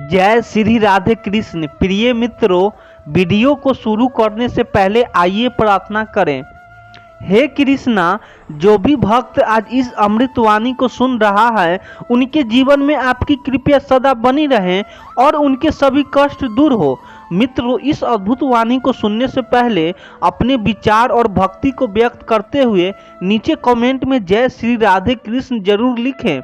जय श्री राधे कृष्ण। प्रिय मित्रों, वीडियो को शुरू करने से पहले आइए प्रार्थना करें। हे कृष्णा, जो भी भक्त आज इस अमृत वाणी को सुन रहा है, उनके जीवन में आपकी कृपा सदा बनी रहे और उनके सभी कष्ट दूर हो। मित्रों, इस अद्भुत वाणी को सुनने से पहले अपने विचार और भक्ति को व्यक्त करते हुए नीचे कमेंट में जय श्री राधे कृष्ण जरूर लिखें।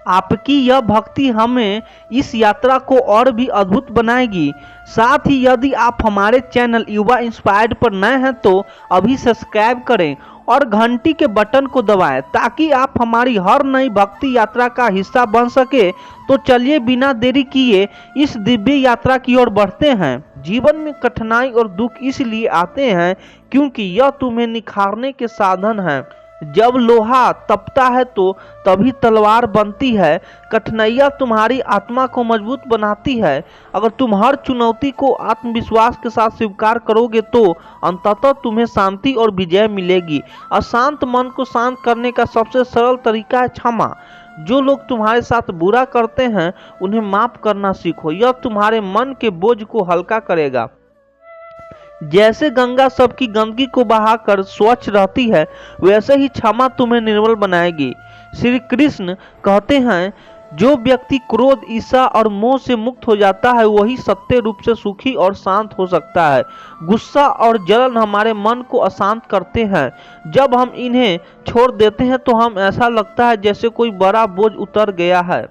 आपकी यह भक्ति हमें इस यात्रा को और भी अद्भुत बनाएगी। साथ ही यदि आप हमारे चैनल युवा इंस्पायर्ड पर नए हैं तो अभी सब्सक्राइब करें और घंटी के बटन को दबाएं ताकि आप हमारी हर नई भक्ति यात्रा का हिस्सा बन सके। तो चलिए बिना देरी किए इस दिव्य यात्रा की ओर बढ़ते हैं। जीवन में कठिनाई और दुख इसलिए आते हैं क्योंकि यह तुम्हें निखारने के साधन हैं। जब लोहा तपता है तो तभी तलवार बनती है। कठिनाइयाँ तुम्हारी आत्मा को मजबूत बनाती है। अगर तुम हर चुनौती को आत्मविश्वास के साथ स्वीकार करोगे तो अंततः तुम्हें शांति और विजय मिलेगी। अशांत मन को शांत करने का सबसे सरल तरीका है क्षमा। जो लोग तुम्हारे साथ बुरा करते हैं उन्हें माफ करना सीखो। यह तुम्हारे मन के बोझ को हल्का करेगा। जैसे गंगा सबकी गंदगी को बहाकर स्वच्छ रहती है, वैसे ही क्षमा तुम्हें निर्मल बनाएगी। श्री कृष्ण कहते हैं, जो व्यक्ति क्रोध, ईर्ष्या और मोह से मुक्त हो जाता है वही सत्य रूप से सुखी और शांत हो सकता है। गुस्सा और जलन हमारे मन को अशांत करते हैं। जब हम इन्हें छोड़ देते हैं तो हम ऐसा लगता है जैसे कोई बड़ा बोझ उतर गया है।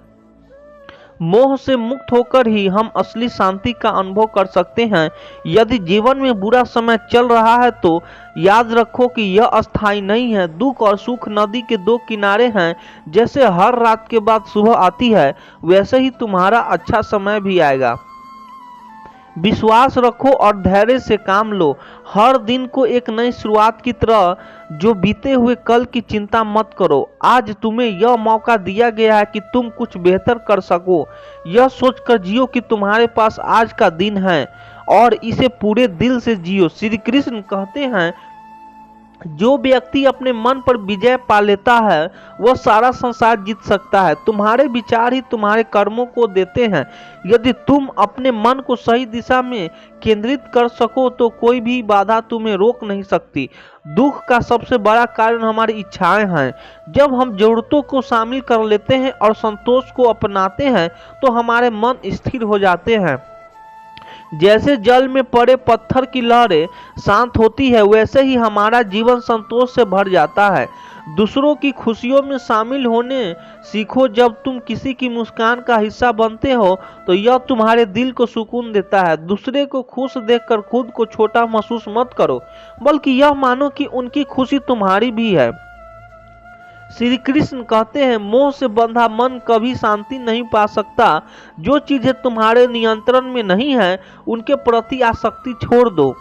मोह से मुक्त होकर ही हम असली शांति का अनुभव कर सकते हैं। यदि जीवन में बुरा समय चल रहा है तो याद रखो कि यह अस्थायी नहीं है। दुख और सुख नदी के दो किनारे हैं। जैसे हर रात के बाद सुबह आती है, वैसे ही तुम्हारा अच्छा समय भी आएगा। विश्वास रखो और धैर्य से काम लो। हर दिन को एक नई शुरुआत की तरह जो बीते हुए कल की चिंता मत करो। आज तुम्हें यह मौका दिया गया है कि तुम कुछ बेहतर कर सको। यह सोचकर जियो कि तुम्हारे पास आज का दिन है और इसे पूरे दिल से जियो। श्री कृष्ण कहते हैं, जो व्यक्ति अपने मन पर विजय पा लेता है वह सारा संसार जीत सकता है। तुम्हारे विचार ही तुम्हारे कर्मों को देते हैं। यदि तुम अपने मन को सही दिशा में केंद्रित कर सको तो कोई भी बाधा तुम्हें रोक नहीं सकती। दुख का सबसे बड़ा कारण हमारी इच्छाएं हैं। जब हम जरूरतों को शामिल कर लेते हैं और संतोष को अपनाते हैं तो हमारे मन स्थिर हो जाते हैं। जैसे जल में पड़े पत्थर की लहरें शांत होती है, वैसे ही हमारा जीवन संतोष से भर जाता है। दूसरों की खुशियों में शामिल होने सीखो। जब तुम किसी की मुस्कान का हिस्सा बनते हो तो यह तुम्हारे दिल को सुकून देता है। दूसरे को खुश देखकर खुद को छोटा महसूस मत करो, बल्कि यह मानो कि उनकी खुशी तुम्हारी भी है। श्री कृष्ण कहते हैं, मोह से बंधा मन कभी शांति नहीं पा सकता। जो चीजें तुम्हारे नियंत्रण में नहीं है उनके प्रति आसक्ति छोड़ दो।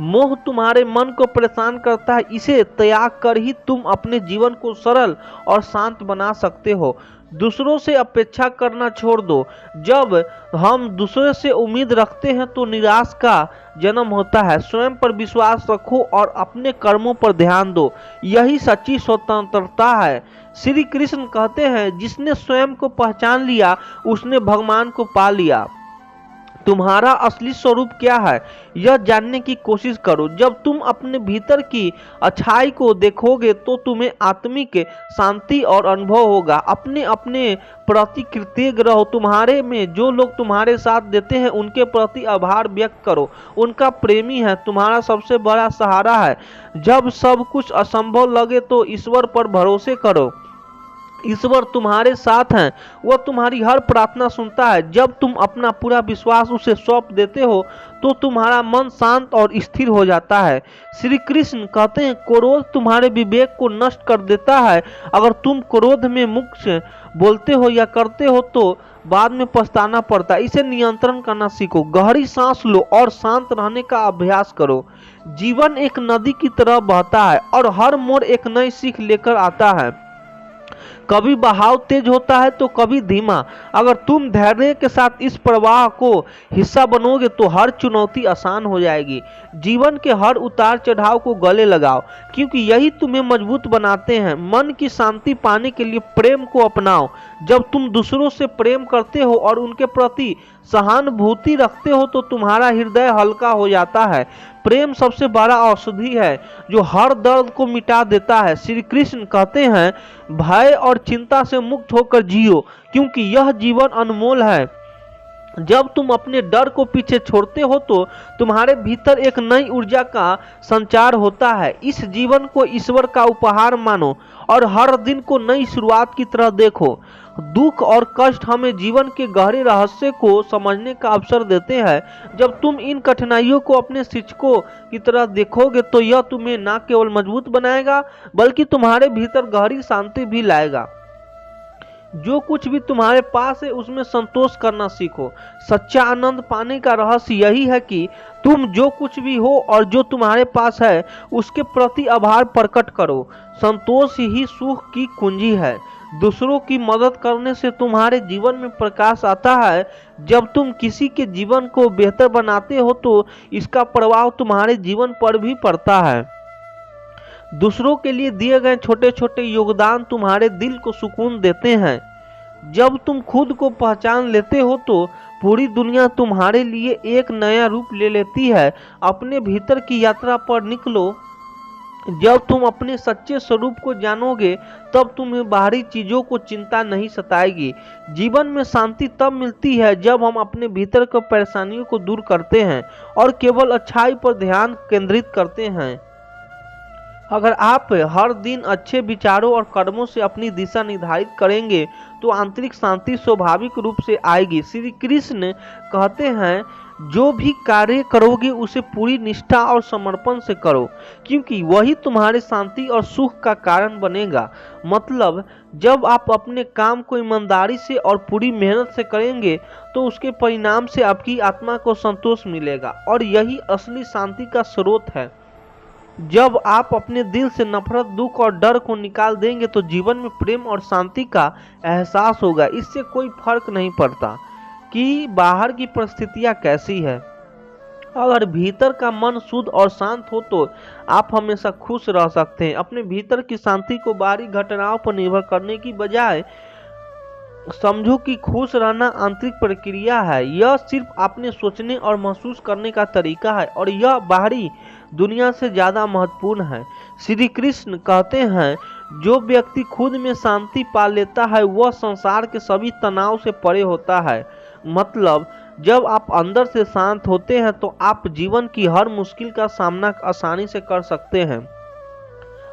मोह तुम्हारे मन को परेशान करता है, इसे त्याग कर ही तुम अपने जीवन को सरल और शांत बना सकते हो। दूसरों से अपेक्षा करना छोड़ दो। जब हम दूसरे से उम्मीद रखते हैं तो निराश का जन्म होता है। स्वयं पर विश्वास रखो और अपने कर्मों पर ध्यान दो। यही सच्ची स्वतंत्रता है। श्री कृष्ण कहते हैं, जिसने स्वयं को पहचान लिया उसने भगवान को पा लिया। तुम्हारा असली स्वरूप क्या है यह जानने की कोशिश करो। जब तुम अपने भीतर की अच्छाई को देखोगे तो तुम्हें आत्मिक शांति और अनुभव होगा। अपने अपने प्रति कृतज्ञ रहो। तुम्हारे में जो लोग तुम्हारे साथ देते हैं उनके प्रति आभार व्यक्त करो। उनका प्रेमी है, तुम्हारा सबसे बड़ा सहारा है। जब सब कुछ असंभव लगे तो ईश्वर पर भरोसे करो। ईश्वर तुम्हारे साथ हैं, वह तुम्हारी हर प्रार्थना सुनता है। जब तुम अपना पूरा विश्वास उसे सौंप देते हो तो तुम्हारा मन शांत और स्थिर हो जाता है। श्री कृष्ण कहते हैं, क्रोध तुम्हारे विवेक को नष्ट कर देता है। अगर तुम क्रोध में मुक्त बोलते हो या करते हो तो बाद में पछताना पड़ता है। इसे नियंत्रण करना सीखो। गहरी सांस लो और शांत रहने का अभ्यास करो। जीवन एक नदी की तरह बहता है और हर मोड़ एक नई सीख लेकर आता है। कभी बहाव तेज होता है तो कभी धीमा। अगर तुम धैर्य के साथ इस प्रवाह को हिस्सा बनोगे तो हर चुनौती आसान हो जाएगी। जीवन के हर उतार चढ़ाव को गले लगाओ, क्योंकि यही तुम्हें मजबूत बनाते हैं। मन की शांति पाने के लिए प्रेम को अपनाओ। जब तुम दूसरों से प्रेम करते हो और उनके प्रति सहानुभूति रखते हो तो तुम्हारा हृदय हल्का हो जाता है। प्रेम सबसे बड़ा औषधि है जो हर दर्द को मिटा देता है। श्री कृष्ण कहते हैं, भय और चिंता से मुक्त होकर जियो, क्योंकि यह जीवन अनमोल है। जब तुम अपने डर को पीछे छोड़ते हो तो तुम्हारे भीतर एक नई ऊर्जा का संचार होता है। इस जीवन को ईश्वर का उपहार मानो और हर दिन को नई शुरुआत की तरह देखो। दुख और कष्ट हमें जीवन के गहरे रहस्य को समझने का अवसर देते हैं। जब तुम इन कठिनाइयों को अपने शिक्षकों की तरह देखोगे तो यह तुम्हें न केवल मजबूत बनाएगा बल्कि तुम्हारे भीतर गहरी शांति भी लाएगा। जो कुछ भी तुम्हारे पास है उसमें संतोष करना सीखो। सच्चा आनंद पाने का रहस्य यही है कि तुम जो कुछ भी हो और जो तुम्हारे पास है उसके प्रति आभार प्रकट करो। संतोष ही सुख की कुंजी है। दूसरों की मदद करने से तुम्हारे जीवन में प्रकाश आता है। जब तुम किसी के जीवन को बेहतर बनाते हो तो इसका प्रभाव तुम्हारे जीवन पर भी पड़ता है। दूसरों के लिए दिए गए छोटे छोटे योगदान तुम्हारे दिल को सुकून देते हैं। जब तुम खुद को पहचान लेते हो तो पूरी दुनिया तुम्हारे लिए एक नया रूप ले लेती है। अपने भीतर की यात्रा पर निकलो। जब तुम अपने सच्चे स्वरूप को जानोगे तब तुम्हें बाहरी चीजों को चिंता नहीं सताएगी। जीवन में शांति तब मिलती है जब हम अपने भीतर की परेशानियों को दूर करते हैं और केवल अच्छाई पर ध्यान केंद्रित करते हैं। अगर आप हर दिन अच्छे विचारों और कर्मों से अपनी दिशा निर्धारित करेंगे तो आंतरिक शांति स्वाभाविक रूप से आएगी। श्री कृष्ण कहते हैं, जो भी कार्य करोगे उसे पूरी निष्ठा और समर्पण से करो, क्योंकि वही तुम्हारे शांति और सुख का कारण बनेगा। मतलब, जब आप अपने काम को ईमानदारी से और पूरी मेहनत से करेंगे तो उसके परिणाम से आपकी आत्मा को संतोष मिलेगा और यही असली शांति का स्रोत है। जब आप अपने दिल से नफरत, दुख और डर को निकाल देंगे तो जीवन में प्रेम और शांति का एहसास होगा। इससे कोई फर्क नहीं पड़ता कि बाहर की परिस्थितियां कैसी है। अगर भीतर का मन शुद्ध और शांत हो तो आप हमेशा खुश रह सकते हैं। अपने भीतर की शांति को बाहरी घटनाओं पर निर्भर करने की बजाय समझो कि खुश रहना आंतरिक प्रक्रिया है। यह सिर्फ अपने सोचने और महसूस करने का तरीका है और यह बाहरी दुनिया से ज्यादा महत्वपूर्ण है। श्री कृष्ण कहते हैं, जो व्यक्ति खुद में शांति पा लेता है वह संसार के सभी तनाव से परे होता है। मतलब, जब आप अंदर से शांत होते हैं तो आप जीवन की हर मुश्किल का सामना आसानी से कर सकते हैं।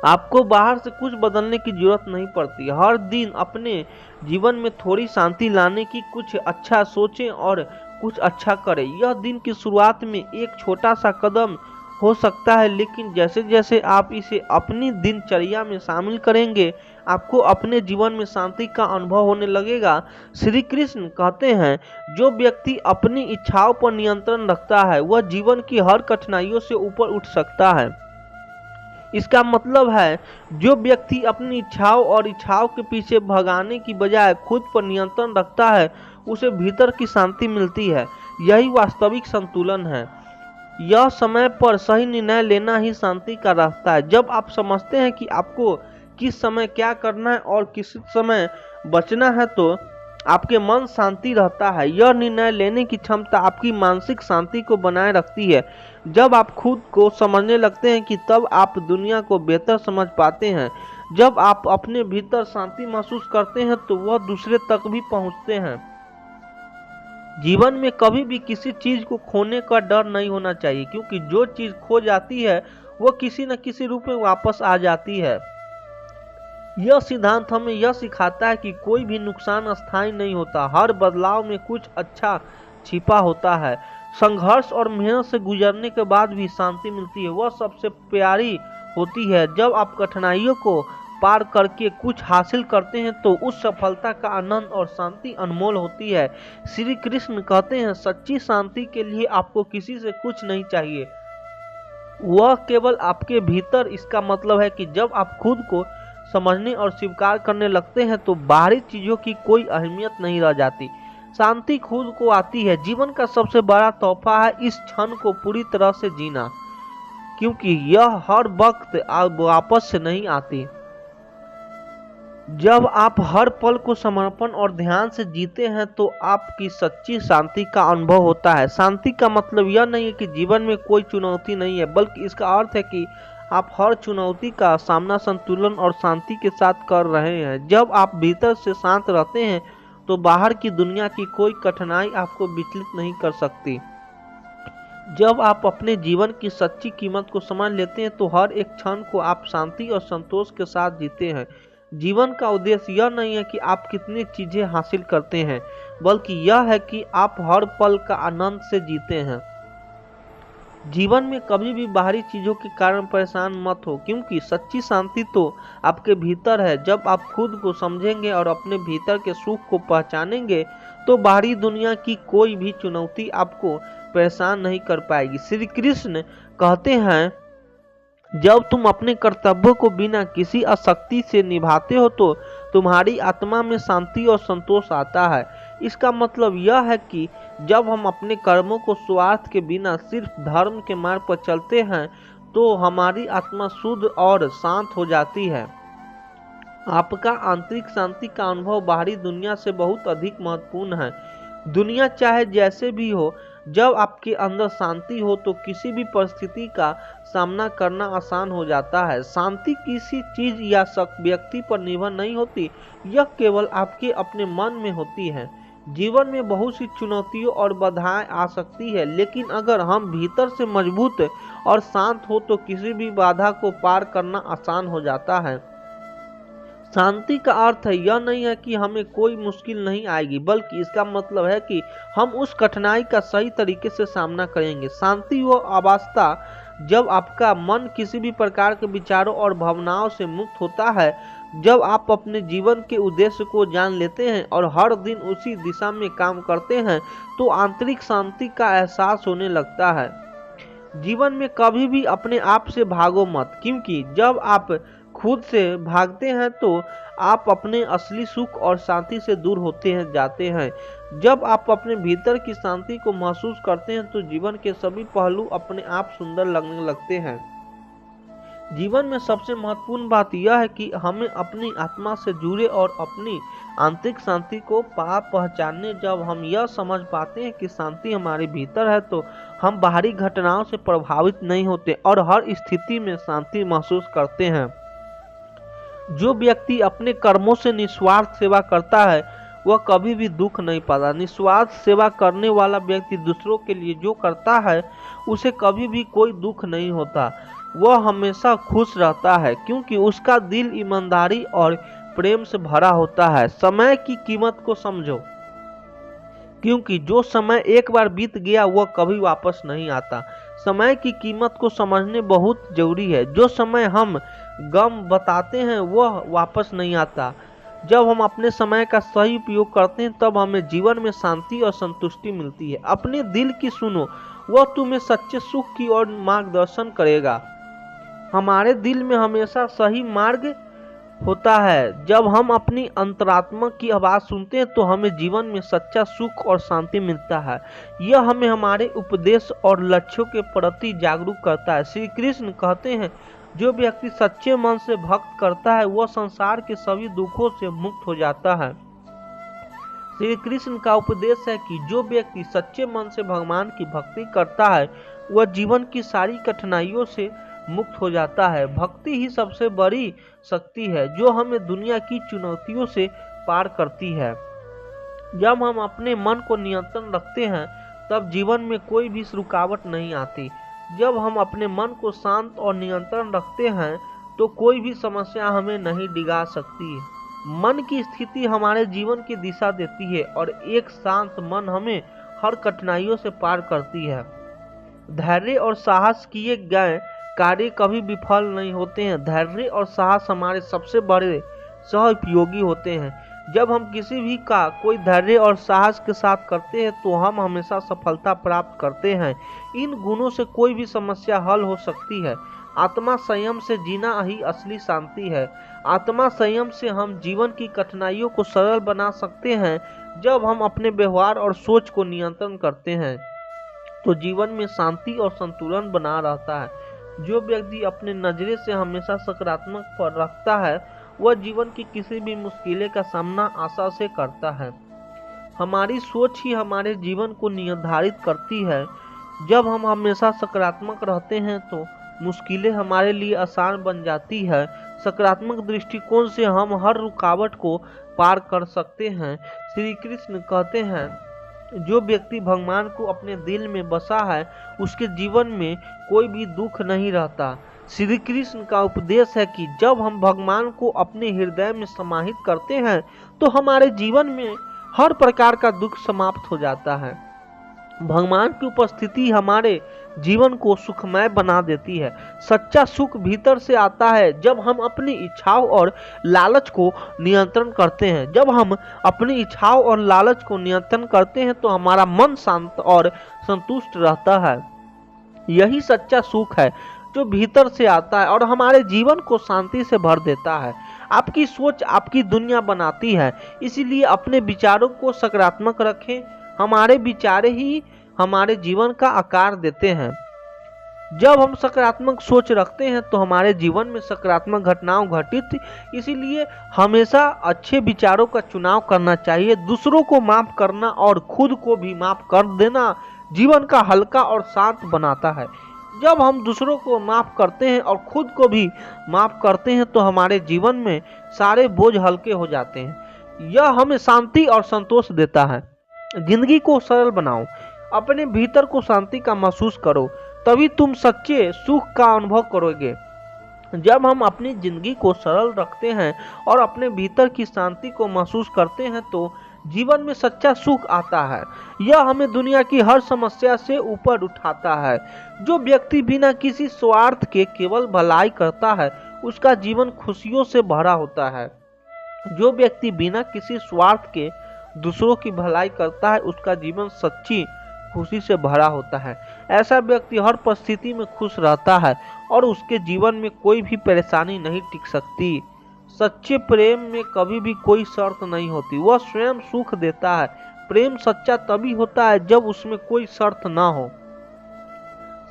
आपको बाहर से कुछ बदलने की जरूरत नहीं पड़ती। हर दिन अपने जीवन में थोड़ी शांति लाने की कुछ अच्छा सोचें और कुछ अच्छा करें। यह दिन की शुरुआत में एक छोटा सा कदम हो सकता है, लेकिन जैसे जैसे आप इसे अपनी दिनचर्या में शामिल करेंगे आपको अपने जीवन में शांति का अनुभव होने लगेगा। श्री कृष्ण कहते हैं, जो व्यक्ति अपनी इच्छाओं पर नियंत्रण रखता है वह जीवन की हर कठिनाइयों से ऊपर उठ सकता है। इसका मतलब है, जो व्यक्ति अपनी इच्छाओं के पीछे भगाने की बजाय खुद पर नियंत्रण रखता है उसे भीतर की शांति मिलती है। यही वास्तविक संतुलन है। यह समय पर सही निर्णय लेना ही शांति का रास्ता है। जब आप समझते हैं कि आपको किस समय क्या करना है और किस समय बचना है तो आपके मन शांति रहता है। यह निर्णय लेने की क्षमता आपकी मानसिक शांति को बनाए रखती है। जब आप खुद को समझने लगते हैं कि तब आप दुनिया को बेहतर समझ पाते हैं। जब आप अपने भीतर शांति महसूस करते हैं तो वह दूसरे तक भी पहुंचते हैं। जीवन में कभी भी किसी चीज को खोने का डर नहीं होना चाहिए, क्योंकि जो चीज खो जाती है वो किसी न किसी रूप में वापस आ जाती है। यह सिद्धांत हमें यह सिखाता है कि कोई भी नुकसान स्थायी नहीं होता। हर बदलाव में कुछ अच्छा छिपा होता है। संघर्ष और मेहनत से गुजरने के बाद भी शांति मिलती है, वह सबसे प्यारी होती है। जब आप कठिनाइयों को पार करके कुछ हासिल करते हैं तो उस सफलता का आनंद और शांति अनमोल होती है। श्री कृष्ण कहते हैं, सच्ची शांति के लिए आपको किसी से कुछ नहीं चाहिए, वह केवल आपके भीतर। इसका मतलब है कि जब आप खुद को समझने और स्वीकार करने लगते हैं तो बाहरी चीजों की कोई अहमियत नहीं रह जाती। शांति खुद को आती है। जीवन का सबसे बड़ा तोहफा है इस क्षण को पूरी तरह से जीना, क्योंकि यह हर वक्त वापस से नहीं आती। जब आप हर पल को समर्पण और ध्यान से जीते हैं तो आपकी सच्ची शांति का अनुभव होता है। शांति का मतलब यह नहीं है कि जीवन में कोई चुनौती नहीं है, बल्कि इसका अर्थ है कि आप हर चुनौती का सामना संतुलन और शांति के साथ कर रहे हैं। जब आप भीतर से शांत रहते हैं तो बाहर की दुनिया की कोई कठिनाई आपको विचलित नहीं कर सकती। जब आप अपने जीवन की सच्ची कीमत को समझ लेते हैं तो हर एक क्षण को आप शांति और संतोष के साथ जीते हैं। जीवन का उद्देश्य यह नहीं है कि आप कितनी चीजें हासिल करते हैं, बल्कि यह है कि आप हर पल का आनंद से जीते हैं। जीवन में कभी भी बाहरी चीजों के कारण परेशान मत हो, क्योंकि सच्ची शांति तो आपके भीतर है। जब आप खुद को समझेंगे और अपने भीतर के सुख को पहचानेंगे तो बाहरी दुनिया की कोई भी चुनौती आपको परेशान नहीं कर पाएगी। श्री कृष्ण कहते हैं, जब तुम अपने कर्तव्यों को बिना किसी आसक्ति से निभाते हो तो तुम्हारी आत्मा में शांति और संतोष आता है। इसका मतलब यह है कि जब हम अपने कर्मों को स्वार्थ के बिना सिर्फ धर्म के मार्ग पर चलते हैं तो हमारी आत्मा शुद्ध और शांत हो जाती है। आपका आंतरिक शांति का अनुभव बाहरी दुनिया से बहुत अधिक महत्वपूर्ण है। दुनिया चाहे जैसे भी हो, जब आपके अंदर शांति हो तो किसी भी परिस्थिति का सामना करना आसान हो जाता है। शांति किसी चीज या व्यक्ति पर निर्भर नहीं होती, यह केवल आपके अपने मन में होती है। जीवन में बहुत सी चुनौतियों और बाधाएं आ सकती है, लेकिन अगर हम भीतर से मजबूत और शांत हो तो किसी भी बाधा को पार करना आसान हो जाता है। शांति का अर्थ यह नहीं है कि हमें कोई मुश्किल नहीं आएगी, बल्कि इसका मतलब है कि हम उस कठिनाई का सही तरीके से सामना करेंगे। शांति वो अवस्था जब आपका मन किसी भी प्रकार के विचारों और भावनाओं से मुक्त होता है, जब आप अपने जीवन के उद्देश्य को जान लेते हैं और हर दिन उसी दिशा में काम करते हैं तो आंतरिक शांति का एहसास होने लगता है। जीवन में कभी भी अपने आप से भागो मत, क्योंकि जब आप खुद से भागते हैं तो आप अपने असली सुख और शांति से दूर होते हैं जाते हैं। जब आप अपने भीतर की शांति को महसूस करते हैं तो जीवन के सभी पहलू अपने आप सुंदर लगने लगते हैं। जीवन में सबसे महत्वपूर्ण बात यह है कि हमें अपनी आत्मा से जुड़े और अपनी आंतरिक शांति को पहचानने। जब हम यह समझ पाते हैं कि शांति हमारे भीतर है तो हम बाहरी घटनाओं से प्रभावित नहीं होते और हर स्थिति में शांति महसूस करते हैं। जो व्यक्ति अपने कर्मों से निस्वार्थ सेवा करता है वह कभी भी दुख नहीं पाता। निस्वार्थ सेवा करने वाला व्यक्ति दूसरों के लिए जो करता है उसे कभी भी कोई दुख नहीं होता। वह हमेशा खुश रहता है क्योंकि उसका दिल ईमानदारी और प्रेम से भरा होता है। समय की कीमत को समझो, क्योंकि जो समय एक बार बीत गया वह कभी वापस नहीं आता। समय की कीमत को समझने बहुत जरूरी है। जो समय हम गम बताते हैं वह वापस नहीं आता। जब हम अपने समय का सही उपयोग करते हैं तब हमें जीवन में शांति और संतुष्टि मिलती है। अपने दिल की सुनो, वह तुम्हें सच्चे सुख की ओर मार्गदर्शन करेगा। हमारे दिल में हमेशा सही मार्ग होता है। जब हम अपनी अंतरात्मा की आवाज सुनते हैं तो हमें जीवन में सच्चा सुख और शांति मिलता है। यह हमें हमारे उपदेश और लक्ष्यों के प्रति जागरूक करता है। श्री कृष्ण कहते हैं, जो व्यक्ति सच्चे मन से भक्त करता है वह संसार के सभी दुखों से मुक्त हो जाता है। श्री कृष्ण का उपदेश है कि जो व्यक्ति सच्चे मन से भगवान की भक्ति करता है वह जीवन की सारी कठिनाइयों से मुक्त हो जाता है। भक्ति ही सबसे बड़ी शक्ति है जो हमें दुनिया की चुनौतियों से पार करती है। जब हम अपने मन को नियंत्रण रखते हैं तब जीवन में कोई भी रुकावट नहीं आती। जब हम अपने मन को शांत और नियंत्रण रखते हैं तो कोई भी समस्या हमें नहीं डिगा सकती। मन की स्थिति हमारे जीवन की दिशा देती है और एक शांत मन हमें हर कठिनाइयों से पार करती है। धैर्य और साहस किए गए कार्य कभी विफल नहीं होते हैं। धैर्य और साहस हमारे सबसे बड़े सहयोगी होते हैं। जब हम किसी भी का कोई धैर्य और साहस के साथ करते हैं तो हम हमेशा सफलता प्राप्त करते हैं। इन गुणों से कोई भी समस्या हल हो सकती है। आत्मा संयम से जीना ही असली शांति है। आत्मा संयम से हम जीवन की कठिनाइयों को सरल बना सकते हैं। जब हम अपने व्यवहार और सोच को नियंत्रण करते हैं तो जीवन में शांति और संतुलन बना रहता है। जो व्यक्ति अपने नजरिए से हमेशा सकारात्मक पर रखता है वह जीवन की किसी भी मुश्किलें का सामना आशा से करता है। हमारी सोच ही हमारे जीवन को निर्धारित करती है। जब हम हमेशा सकारात्मक रहते हैं तो मुश्किलें हमारे लिए आसान बन जाती है। सकारात्मक दृष्टिकोण से हम हर रुकावट को पार कर सकते हैं। श्री कृष्ण कहते हैं, जो व्यक्ति भगवान को अपने दिल में बसा है उसके जीवन में कोई भी दुख नहीं रहता। श्री कृष्ण का उपदेश है कि जब हम भगवान को अपने हृदय में समाहित करते हैं तो हमारे जीवन में हर प्रकार का दुख समाप्त हो जाता है। भगवान की उपस्थिति हमारे जीवन को सुखमय बना देती है। सच्चा सुख भीतर से आता है जब हम अपनी इच्छाओं और लालच को नियंत्रण करते हैं। जब हम अपनी इच्छाओं और लालच को नियंत्रण करते हैं तो हमारा मन शांत और संतुष्ट रहता है। यही सच्चा सुख है जो भीतर से आता है और हमारे जीवन को शांति से भर देता है। आपकी सोच आपकी दुनिया बनाती है, इसीलिए अपने विचारों को सकारात्मक रखें। हमारे विचार ही हमारे जीवन का आकार देते हैं। जब हम सकारात्मक सोच रखते हैं तो हमारे जीवन में सकारात्मक घटनाएं घटित, इसीलिए हमेशा अच्छे विचारों का चुनाव करना चाहिए। दूसरों को माफ करना और खुद को भी माफ कर देना जीवन का हल्का और शांत बनाता है। जब हम दूसरों को माफ करते हैं और खुद को भी माफ करते हैं तो हमारे जीवन में सारे बोझ हल्के हो जाते हैं। यह हमें शांति और संतोष देता है। जिंदगी को सरल बनाओ, अपने भीतर को शांति का महसूस करो, तभी तुम सच्चे सुख का अनुभव करोगे। जब हम अपनी जिंदगी को सरल रखते हैं और अपने भीतर की शांति को महसूस करते हैं तो जीवन में सच्चा सुख आता है। यह हमें दुनिया की हर समस्या से ऊपर उठाता है। जो व्यक्ति बिना किसी स्वार्थ के केवल भलाई करता है उसका जीवन खुशियों से भरा होता है। जो व्यक्ति बिना किसी स्वार्थ के दूसरों की भलाई करता है उसका जीवन सच्ची खुशी से भरा होता है। ऐसा व्यक्ति हर परिस्थिति में खुश रहता है और उसके जीवन में कोई भी परेशानी नहीं टिक सकती। सच्चे प्रेम में कभी भी कोई शर्त नहीं होती, वह स्वयं सुख देता है। प्रेम सच्चा तभी होता है जब उसमें कोई शर्त ना हो।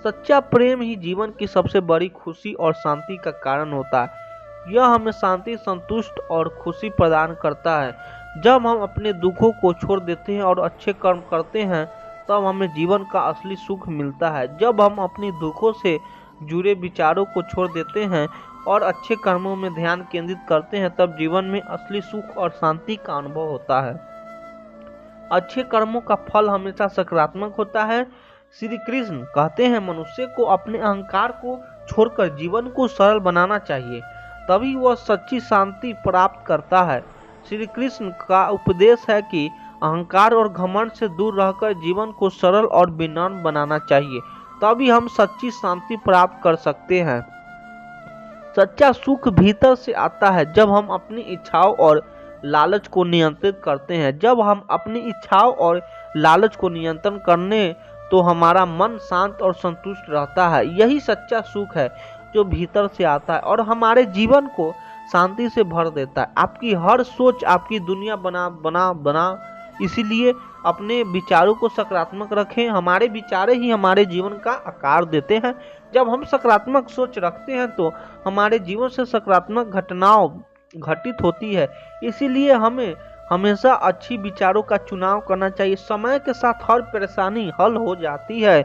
सच्चा प्रेम ही जीवन की सबसे बड़ी खुशी और शांति का कारण होता है। यह हमें शांति, संतुष्ट और खुशी प्रदान करता है। जब हम अपने दुखों को छोड़ देते हैं और अच्छे कर्म करते हैं तब हमें जीवन का असली सुख मिलता है। जब हम अपनी दुखों से जुड़े विचारों को छोड़ देते हैं और अच्छे कर्मों में ध्यान केंद्रित करते हैं तब जीवन में असली सुख और शांति का अनुभव होता है। अच्छे कर्मों का फल हमेशा सकारात्मक होता है। श्री कृष्ण कहते हैं, मनुष्य को अपने अहंकार को छोड़कर जीवन को सरल बनाना चाहिए, तभी वह सच्ची शांति प्राप्त करता है। श्री कृष्ण का उपदेश है कि अहंकार और घमंड से दूर रहकर जीवन को सरल और विनम्र बनाना चाहिए, तभी हम सच्ची शांति प्राप्त कर सकते हैं। सच्चा सुख भीतर से आता है जब हम अपनी इच्छाओं और लालच को नियंत्रित करते हैं। जब हम अपनी इच्छाओं और लालच को नियंत्रण करने तो हमारा मन शांत और संतुष्ट रहता है। यही सच्चा सुख है जो भीतर से आता है और हमारे जीवन को शांति से भर देता है। आपकी हर सोच आपकी दुनिया बना इसीलिए अपने विचारों को सकारात्मक रखें। हमारे विचार ही हमारे जीवन का आकार देते हैं। जब हम सकारात्मक सोच रखते हैं तो हमारे जीवन से सकारात्मक घटनाओं घटित होती है। इसीलिए हमें हमेशा अच्छी विचारों का चुनाव करना चाहिए। समय के साथ हर परेशानी हल हो जाती है,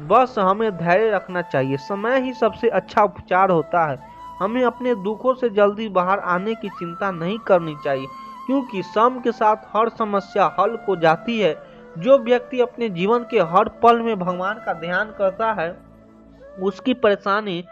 बस हमें धैर्य रखना चाहिए। समय ही सबसे अच्छा उपचार होता है। हमें अपने दुखों से जल्दी बाहर आने की चिंता नहीं करनी चाहिए, क्योंकि समय के साथ हर समस्या हल हो जाती है। जो व्यक्ति अपने जीवन के हर पल में भगवान का ध्यान करता है उसकी परेशानी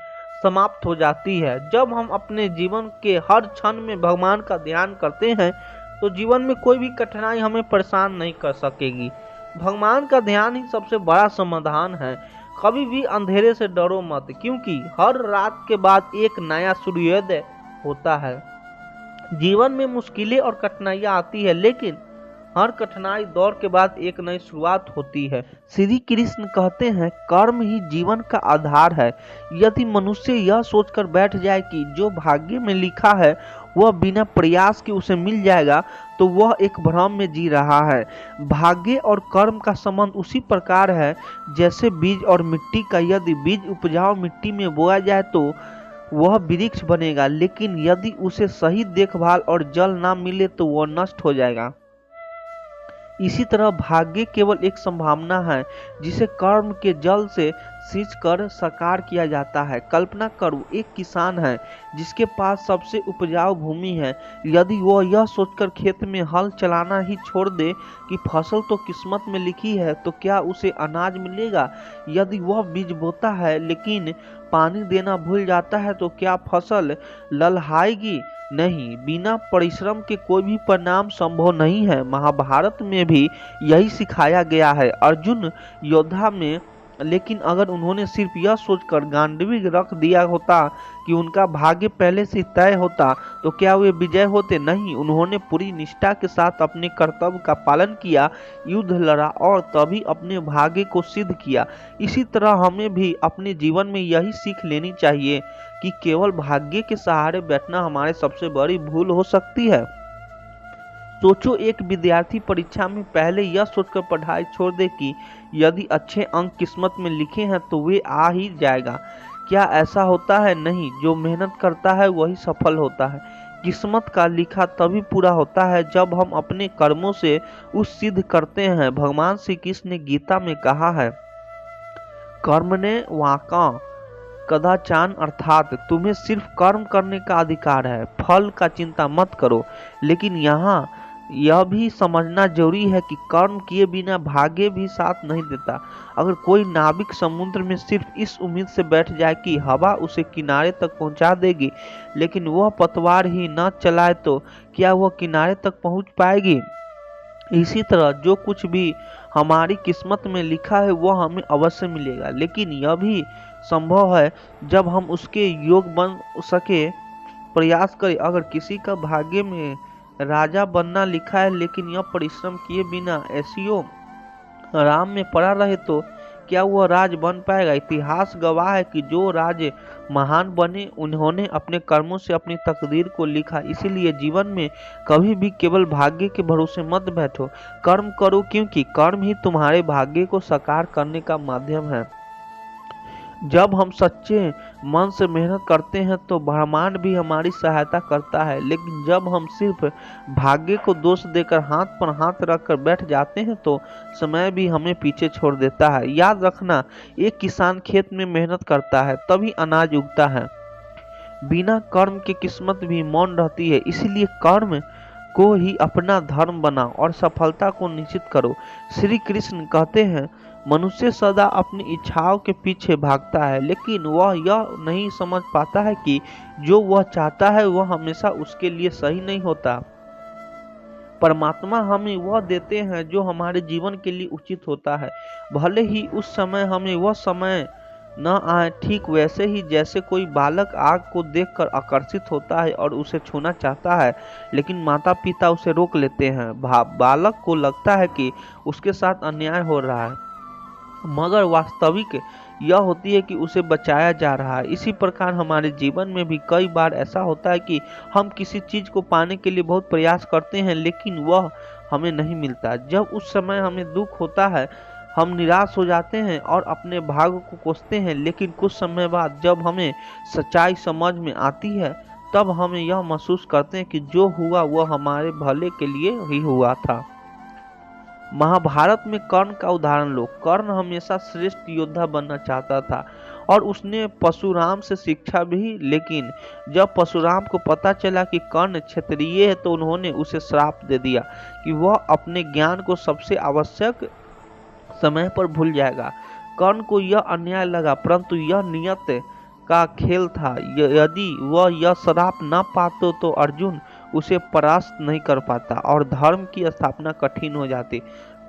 समाप्त हो जाती है। जब हम अपने जीवन के हर क्षण में भगवान का ध्यान करते हैं तो जीवन में कोई भी कठिनाई हमें परेशान नहीं कर सकेगी। भगवान का ध्यान ही सबसे बड़ा समाधान है। कभी भी अंधेरे से डरो मत, क्योंकि हर रात के बाद एक नया सूर्योदय होता है। जीवन में मुश्किलें और कठिनाइयां आती है, लेकिन हर कठिनाई दौर के बाद एक नई शुरुआत होती है। श्री कृष्ण कहते हैं कर्म ही जीवन का आधार है। यदि मनुष्य यह सोचकर बैठ जाए कि जो भाग्य में लिखा है वह बिना प्रयास के उसे मिल जाएगा, तो वह एक भ्रम में जी रहा है। भाग्य और कर्म का संबंध उसी प्रकार है जैसे बीज और मिट्टी का। यदि बीज उपजाऊ मिट्टी में बोया जाए तो वह वृक्ष बनेगा, लेकिन यदि उसे सही देखभाल और जल ना मिले तो वह नष्ट हो जाएगा। इसी तरह भाग्य केवल एक संभावना है जिसे कर्म के जल से सींच कर साकार किया जाता है। कल्पना करो, एक किसान है जिसके पास सबसे उपजाऊ भूमि है। यदि वह यह सोचकर खेत में हल चलाना ही छोड़ दे कि फसल तो किस्मत में लिखी है, तो क्या उसे अनाज मिलेगा? यदि वह बीज बोता है लेकिन पानी देना भूल जाता है, तो क्या फसल ललहाएगी? नहीं, बिना परिश्रम के कोई भी परिणाम संभव नहीं है। महाभारत में भी यही सिखाया गया है। अर्जुन योद्धा में, लेकिन अगर उन्होंने सिर्फ यह सोचकर गांडीव रख दिया होता कि उनका भाग्य पहले से तय होता, तो क्या वे विजय होते? नहीं, उन्होंने पूरी निष्ठा के साथ अपने कर्तव्य का पालन किया, युद्ध लड़ा और तभी अपने भाग्य को सिद्ध किया। इसी तरह हमें भी अपने जीवन में यही सीख लेनी चाहिए कि केवल भाग्य के सहारे बैठना हमारे सबसे बड़ी भूल हो सकती है। सोचो, एक विद्यार्थी परीक्षा में पहले यह सोचकर पढ़ाई छोड़ दे कि यदि अच्छे अंक किस्मत में लिखे हैं तो वे आ ही जाएगा। क्या ऐसा होता है? नहीं, जो मेहनत करता है वही सफल होता है। किस्मत का लिखा तभी पूरा होता है जब हम अपने कर्मों से उस सिद्ध करते हैं। भगवान श्री कृष्ण ने गीता में कहा है, कर्मणे वाका कदाचान, अर्थात तुम्हें सिर्फ कर्म करने का अधिकार है, फल का चिंता मत करो। लेकिन यहाँ यह भी समझना जरूरी है कि कर्म किए बिना भाग्य भी साथ नहीं देता। अगर कोई नाविक समुद्र में सिर्फ इस उम्मीद से बैठ जाए कि हवा उसे किनारे तक पहुंचा देगी, लेकिन वह पतवार ही न चलाए, तो क्या वह किनारे तक पहुंच पाएगी? इसी तरह जो कुछ भी हमारी किस्मत में लिखा है वह हमें अवश्य मिलेगा, लेकिन यह भी संभव है जब हम उसके योग बन सके प्रयास करें। अगर किसी का भाग्य में राजा बनना लिखा है लेकिन यह परिश्रम किए बिना ऐसियो आराम में पड़ा रहे, तो क्या वह राज बन पाएगा? इतिहास गवाह है कि जो राजे महान बने उन्होंने अपने कर्मों से अपनी तकदीर को लिखा। इसीलिए जीवन में कभी भी केवल भाग्य के भरोसे मत बैठो, कर्म करो, क्योंकि कर्म ही तुम्हारे भाग्य को साकार करने का माध्यम है। जब हम सच्चे मन से मेहनत करते हैं तो ब्रह्मांड भी हमारी सहायता करता है, लेकिन जब हम सिर्फ भाग्य को दोष देकर हाथ पर हाथ रखकर बैठ जाते हैं तो समय भी हमें पीछे छोड़ देता है। याद रखना, एक किसान खेत में मेहनत करता है तभी अनाज उगता है। बिना कर्म के किस्मत भी मौन रहती है। इसलिए कर्म को ही अपना धर्म बनाओ और सफलता को निश्चित करो। श्री कृष्ण कहते हैं, मनुष्य सदा अपनी इच्छाओं के पीछे भागता है, लेकिन वह यह नहीं समझ पाता है कि जो वह चाहता है वह हमेशा उसके लिए सही नहीं होता। परमात्मा हमें वह देते हैं जो हमारे जीवन के लिए उचित होता है, भले ही उस समय हमें वह समय न आए। ठीक वैसे ही जैसे कोई बालक आग को देखकर आकर्षित होता है और उसे छूना चाहता है, लेकिन माता पिता उसे रोक लेते हैं। बालक को लगता है कि उसके साथ अन्याय हो रहा है, मगर वास्तविक यह होती है कि उसे बचाया जा रहा है। इसी प्रकार हमारे जीवन में भी कई बार ऐसा होता है कि हम किसी चीज को पाने के लिए बहुत प्रयास करते हैं, लेकिन वह हमें नहीं मिलता। जब उस समय हमें दुख होता है, हम निराश हो जाते हैं और अपने भाग्य को कोसते हैं, लेकिन कुछ समय बाद जब हमें सच्चाई समझ में आती है, तब हमें यह महसूस करते हैं कि जो हुआ वह हमारे भले के लिए ही हुआ था। महाभारत में कर्ण का उदाहरण लो। कर्ण हमेशा श्रेष्ठ योद्धा बनना चाहता था और उसने परशुराम से शिक्षा भी, लेकिन जब परशुराम को पता चला कि कर्ण क्षत्रिय है तो उन्होंने उसे श्राप दे दिया कि वह अपने ज्ञान को सबसे आवश्यक समय पर भूल जाएगा। कर्ण को यह अन्याय लगा, परंतु यह नियत का खेल था। यदि वह यह श्राप न पाते तो अर्जुन उसे परास्त नहीं कर पाता और धर्म की स्थापना कठिन हो जाती।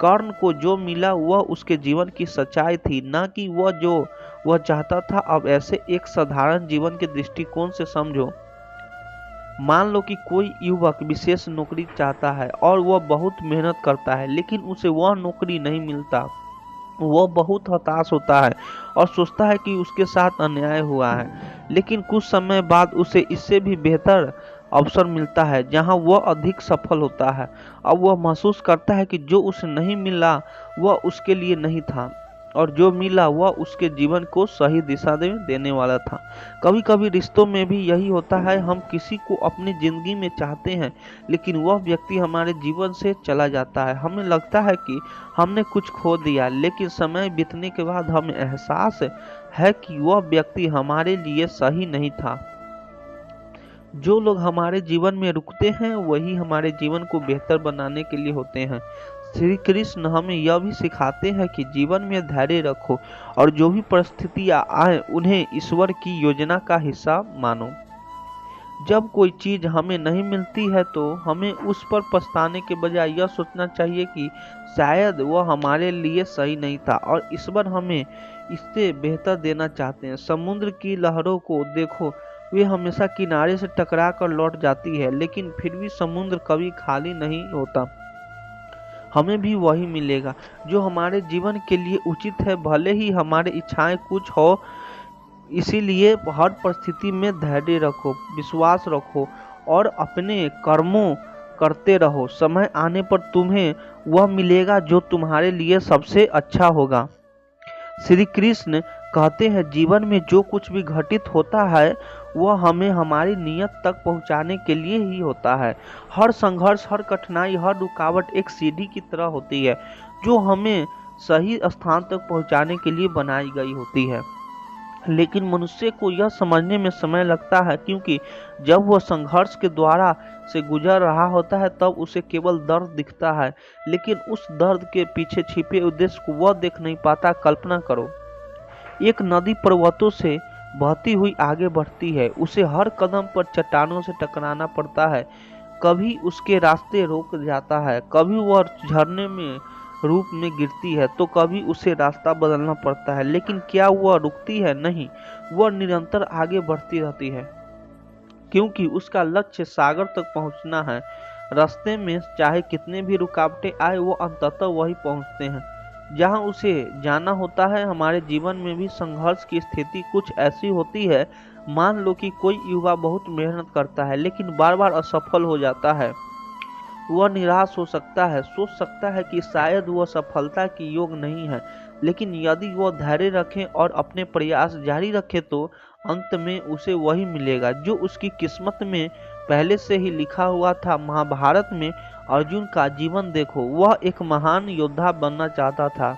कर्ण को जो मिला वह उसके जीवन की सच्चाई थी, न कि वह जो वह चाहता था। अब ऐसे एक साधारण जीवन के दृष्टिकोण से समझो। मान लो कि कोई युवक विशेष नौकरी चाहता है और वह बहुत मेहनत करता है, लेकिन उसे वह नौकरी नहीं मिलता। वह बहुत हताश होता है और सोचता है कि उसके साथ अन्याय हुआ है। लेकिन कुछ समय बाद उसे इससे भी बेहतर अवसर मिलता है जहां वह अधिक सफल होता है। अब वह महसूस करता है कि जो उसे नहीं मिला वह उसके लिए नहीं था, और जो मिला वह उसके जीवन को सही दिशा देने वाला था। कभी कभी रिश्तों में भी यही होता है। हम किसी को अपनी जिंदगी में चाहते हैं, लेकिन वह व्यक्ति हमारे जीवन से चला जाता है। हमें लगता है कि हमने कुछ खो दिया, लेकिन समय बीतने के बाद हमें एहसास है कि वह व्यक्ति हमारे लिए सही नहीं था। जो लोग हमारे जीवन में रुकते हैं वही हमारे जीवन को बेहतर बनाने के लिए होते हैं। श्री कृष्ण हमें यह भी सिखाते हैं कि जीवन में धैर्य रखो और जो भी परिस्थितियां आए उन्हें ईश्वर की योजना का हिस्सा मानो। जब कोई चीज हमें नहीं मिलती है तो हमें उस पर पछताने के बजाय यह सोचना चाहिए कि शायद वह हमारे लिए सही नहीं था और ईश्वर हमें इससे बेहतर देना चाहते हैं। समुद्र की लहरों को देखो, वे हमेशा किनारे से टकरा कर लौट जाती है, लेकिन फिर भी समुद्र कभी खाली नहीं होता। हमें भी वही मिलेगा जो हमारे जीवन के लिए उचित है, भले ही हमारी इच्छाएं कुछ हो। इसीलिए हर परिस्थिति में धैर्य रखो, विश्वास रखो और अपने कर्मों करते रहो। समय आने पर तुम्हें वह मिलेगा जो तुम्हारे लिए सबसे अच्छा होगा। श्री कृष्ण कहते हैं, जीवन में जो कुछ भी घटित होता है वह हमें हमारी नियत तक पहुंचाने के लिए ही होता है। हर संघर्ष, हर कठिनाई, हर रुकावट एक सीढ़ी की तरह होती है जो हमें सही स्थान तक पहुंचाने के लिए बनाई गई होती है। लेकिन मनुष्य को यह समझने में समय लगता है, क्योंकि जब वह संघर्ष के द्वारा से गुजर रहा होता है तब उसे केवल दर्द दिखता है, लेकिन उस दर्द के पीछे छिपे उद्देश्य को वह देख नहीं पाता। कल्पना करो, एक नदी पर्वतों से बहती हुई आगे बढ़ती है। उसे हर कदम पर चट्टानों से टकराना पड़ता है, कभी उसके रास्ते रोक जाता है, कभी वह झरने में रूप में गिरती है तो कभी उसे रास्ता बदलना पड़ता है। लेकिन क्या वह रुकती है? नहीं, वह निरंतर आगे बढ़ती रहती है, क्योंकि उसका लक्ष्य सागर तक पहुंचना है। रास्ते में चाहे कितने भी रुकावटें आए, वो अंततः वही पहुंचते हैं जहां उसे जाना होता है। हमारे जीवन में भी संघर्ष की स्थिति कुछ ऐसी होती है। मान लो कि कोई युवा बहुत मेहनत करता है लेकिन बार बार असफल हो जाता है। वह निराश हो सकता है, सोच सकता है कि शायद वह सफलता की योग नहीं है। लेकिन यदि वह धैर्य रखे और अपने प्रयास जारी रखे तो अंत में उसे वही मिलेगा जो उसकी किस्मत में पहले से ही लिखा हुआ था। महाभारत में अर्जुन का जीवन देखो, वह एक महान योद्धा बनना चाहता था,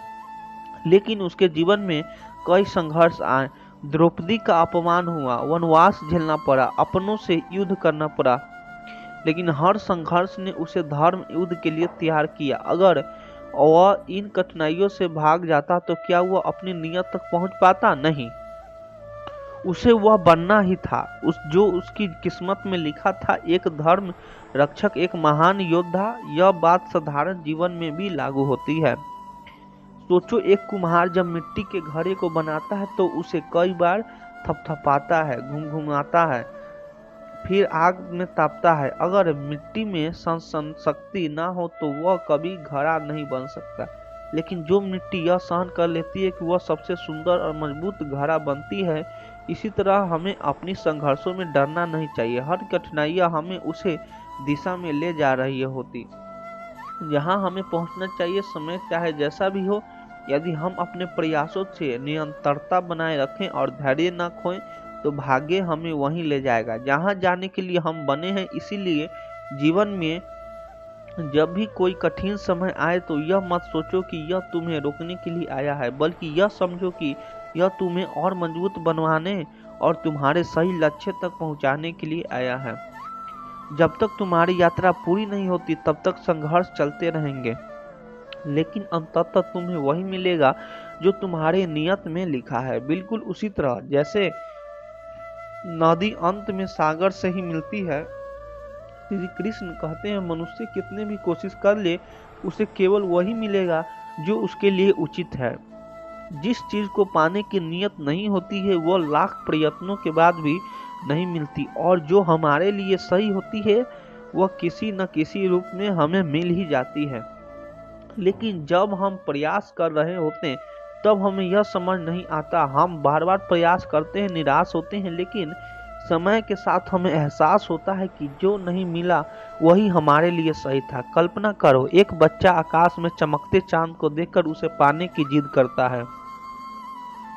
लेकिन उसके जीवन में कई संघर्ष आए। द्रौपदी का अपमान हुआ, वनवास झेलना पड़ा, अपनों से युद्ध करना पड़ा, लेकिन हर संघर्ष ने उसे धर्म युद्ध के लिए तैयार किया। अगर वह इन कठिनाइयों से भाग जाता तो क्या वह अपनी नियत तक पहुंच पाता? नहीं, उसे वह बनना ही था जो उसकी किस्मत में लिखा था, एक धर्म रक्षक, एक महान योद्धा। यह बात साधारण जीवन में भी लागू होती है। सोचो, एक कुम्हार जब मिट्टी के घड़े को बनाता है तो उसे कई बार थपथपाता है, घुमघुमाता है, फिर आग में तापता है। अगर मिट्टी में सहन शक्ति ना हो तो वह कभी घड़ा नहीं बन सकता। लेकिन जो मिट्टी यह सहन कर लेती है कि वह सबसे सुंदर और मजबूत घड़ा बनती है। इसी तरह हमें अपनी संघर्षों में डरना नहीं चाहिए। हर कठिनाइयां हमें उसे दिशा में ले जा रही होती जहां हमें पहुंचना चाहिए। समय चाहे जैसा भी हो, यदि हम अपने प्रयासों से निरंतरता बनाए रखें और धैर्य न खोएं तो भाग्य हमें वहीं ले जाएगा जहां जाने के लिए हम बने हैं। इसीलिए जीवन में जब भी कोई कठिन समय आए तो यह मत सोचो कि यह तुम्हें रोकने के लिए आया है, बल्कि यह समझो कि यह तुम्हें और मजबूत बनवाने और तुम्हारे सही लक्ष्य तक पहुंचाने के लिए आया है। जब तक तुम्हारी यात्रा पूरी नहीं होती तब तक संघर्ष चलते रहेंगे, लेकिन अंततः तुम्हें वही मिलेगा जो तुम्हारे नियत में लिखा है। बिल्कुल उसी तरह जैसे नदी अंत में सागर से ही मिलती है, श्री कृष्ण कहते हैं मनुष्य कितने भी कोशिश कर ले उसे केवल वही मिलेगा जो उसके लिए उचित है। जिस चीज को पाने की नियत नहीं होती है वह लाख प्रयत्नों के बाद भी नहीं मिलती, और जो हमारे लिए सही होती है वह किसी न किसी रूप में हमें मिल ही जाती है। लेकिन जब हम प्रयास कर रहे होते हैं तब हमें यह समझ नहीं आता। हम बार बार प्रयास करते हैं, निराश होते हैं, लेकिन समय के साथ हमें एहसास होता है कि जो नहीं मिला वही हमारे लिए सही था। कल्पना करो, एक बच्चा आकाश में चमकते चांद को देखकर उसे पाने की जिद करता है।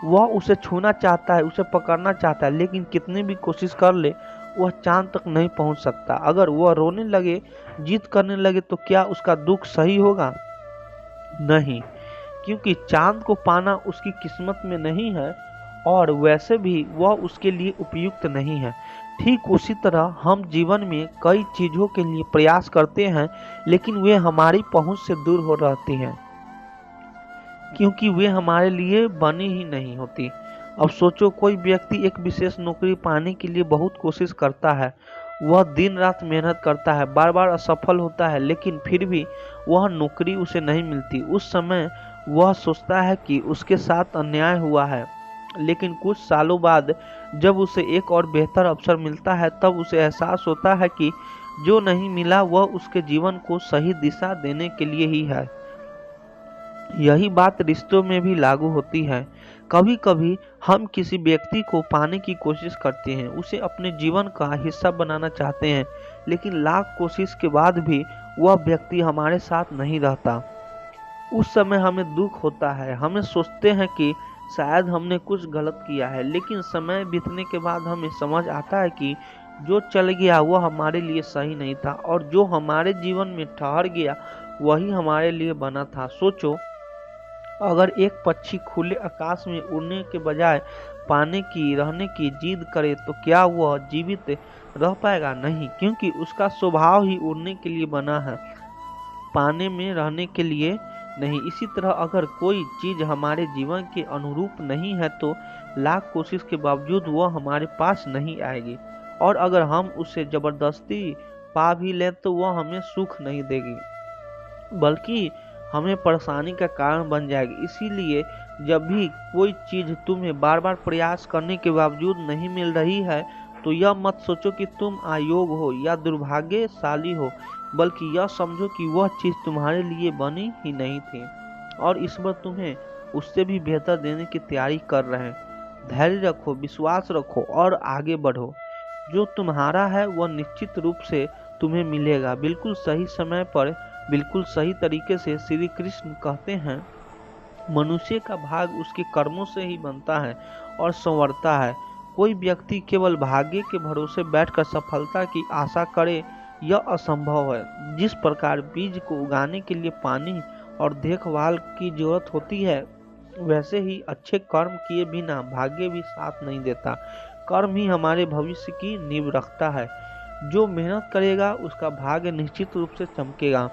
वह उसे छूना चाहता है, उसे पकड़ना चाहता है, लेकिन कितनी भी कोशिश कर ले वह चांद तक नहीं पहुंच सकता। अगर वह रोने लगे, जिद करने लगे, तो क्या उसका दुख सही होगा? नहीं, क्योंकि चांद को पाना उसकी किस्मत में नहीं है, और वैसे भी वह उसके लिए उपयुक्त नहीं है। ठीक उसी तरह हम जीवन में कई चीजों के लिए प्रयास करते हैं, लेकिन वे हमारी पहुंच से दूर हो रहती हैं, क्योंकि वे हमारे लिए बनी ही नहीं होती। अब सोचो, कोई व्यक्ति एक विशेष नौकरी पाने के लिए बहुत कोशिश करता है, वह दिन रात मेहनत करता है, बार बार असफल होता है, लेकिन फिर भी वह नौकरी उसे नहीं मिलती। उस समय वह सोचता है कि उसके साथ अन्याय हुआ है, लेकिन कुछ सालों बाद जब उसे एक और बेहतर अवसर मिलता है, तब उसे एहसास होता है कि जो नहीं मिला वह उसके जीवन को सही दिशा देने के लिए ही है। यही बात रिश्तों में भी लागू होती है। कभी कभी हम किसी व्यक्ति को पाने की कोशिश करते हैं, उसे अपने जीवन का हिस्सा बनाना चाहते हैं, लेकिन लाख कोशिश के बाद भी वह व्यक्ति हमारे साथ नहीं रहता। उस समय हमें दुख होता है, हमें सोचते हैं कि शायद हमने कुछ गलत किया है, लेकिन समय बीतने के बाद हमें समझ आता है कि जो चल गया वह हमारे लिए सही नहीं था, और जो हमारे जीवन में ठहर गया वही हमारे लिए बना था। सोचो, अगर एक पक्षी खुले आकाश में उड़ने के बजाय रहने की जिद करे तो क्या वह जीवित रह पाएगा? नहीं, क्योंकि उसका स्वभाव ही उड़ने के लिए बना है, पानी में रहने के लिए नहीं। इसी तरह अगर कोई चीज हमारे जीवन के अनुरूप नहीं है तो लाख कोशिश के बावजूद वह हमारे पास नहीं आएगी, और अगर हम उसे जबरदस्ती पा भी लें तो वह हमें सुख नहीं देगी, बल्कि हमें परेशानी का कारण बन जाएगी। इसीलिए जब भी कोई चीज तुम्हें बार बार प्रयास करने के बावजूद नहीं मिल रही है तो यह मत सोचो कि तुम अयोग्य हो या दुर्भाग्यशाली हो, बल्कि यह समझो कि वह चीज तुम्हारे लिए बनी ही नहीं थी, और ईश्वर तुम्हें उससे भी बेहतर देने की तैयारी कर रहे हैं। धैर्य रखो, विश्वास रखो और आगे बढ़ो। जो तुम्हारा है वह निश्चित रूप से तुम्हें मिलेगा, बिल्कुल सही समय पर, बिल्कुल सही तरीके से। श्री कृष्ण कहते हैं, मनुष्य का भाग उसके कर्मों से ही बनता है और संवरता है। कोई व्यक्ति केवल भाग्य के भरोसे बैठकर सफलता की आशा करे, यह असंभव है। जिस प्रकार बीज को उगाने के लिए पानी और देखभाल की जरूरत होती है, वैसे ही अच्छे कर्म किए बिना भाग्य भी साथ नहीं देता। कर्म ही हमारे भविष्य की नींव रखता है। जो मेहनत करेगा उसका भाग्य निश्चित रूप से चमकेगा।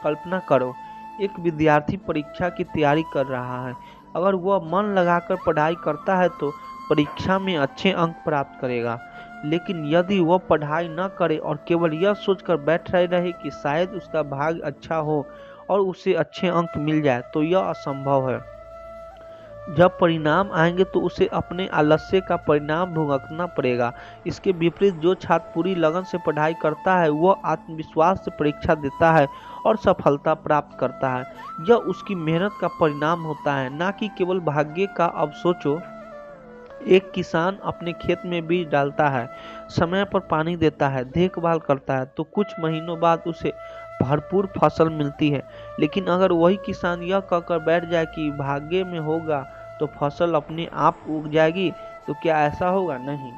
कल्पना करो, एक विद्यार्थी परीक्षा की तैयारी कर रहा है। अगर वह मन लगाकर पढ़ाई करता है तो परीक्षा में अच्छे अंक प्राप्त करेगा, लेकिन यदि वह पढ़ाई न करे और केवल यह सोचकर बैठ रहे कि शायद उसका भाग्य अच्छा हो और उसे अच्छे अंक मिल जाए, तो यह असंभव है। जब परिणाम आएंगे तो उसे अपने आलस्य का परिणाम भुगतना पड़ेगा। इसके विपरीत जो छात्र पूरी लगन से पढ़ाई करता है वह आत्मविश्वास से परीक्षा देता है और सफलता प्राप्त करता है। यह उसकी मेहनत का परिणाम होता है, ना कि केवल भाग्य का। अब सोचो, एक किसान अपने खेत में बीज डालता है, समय पर पानी देता है, देखभाल करता है, तो कुछ महीनों बाद उसे भरपूर फसल मिलती है। लेकिन अगर वही किसान यह कहकर बैठ जाए कि भाग्य में होगा तो फसल अपने आप उग जाएगी, तो क्या ऐसा होगा? नहीं,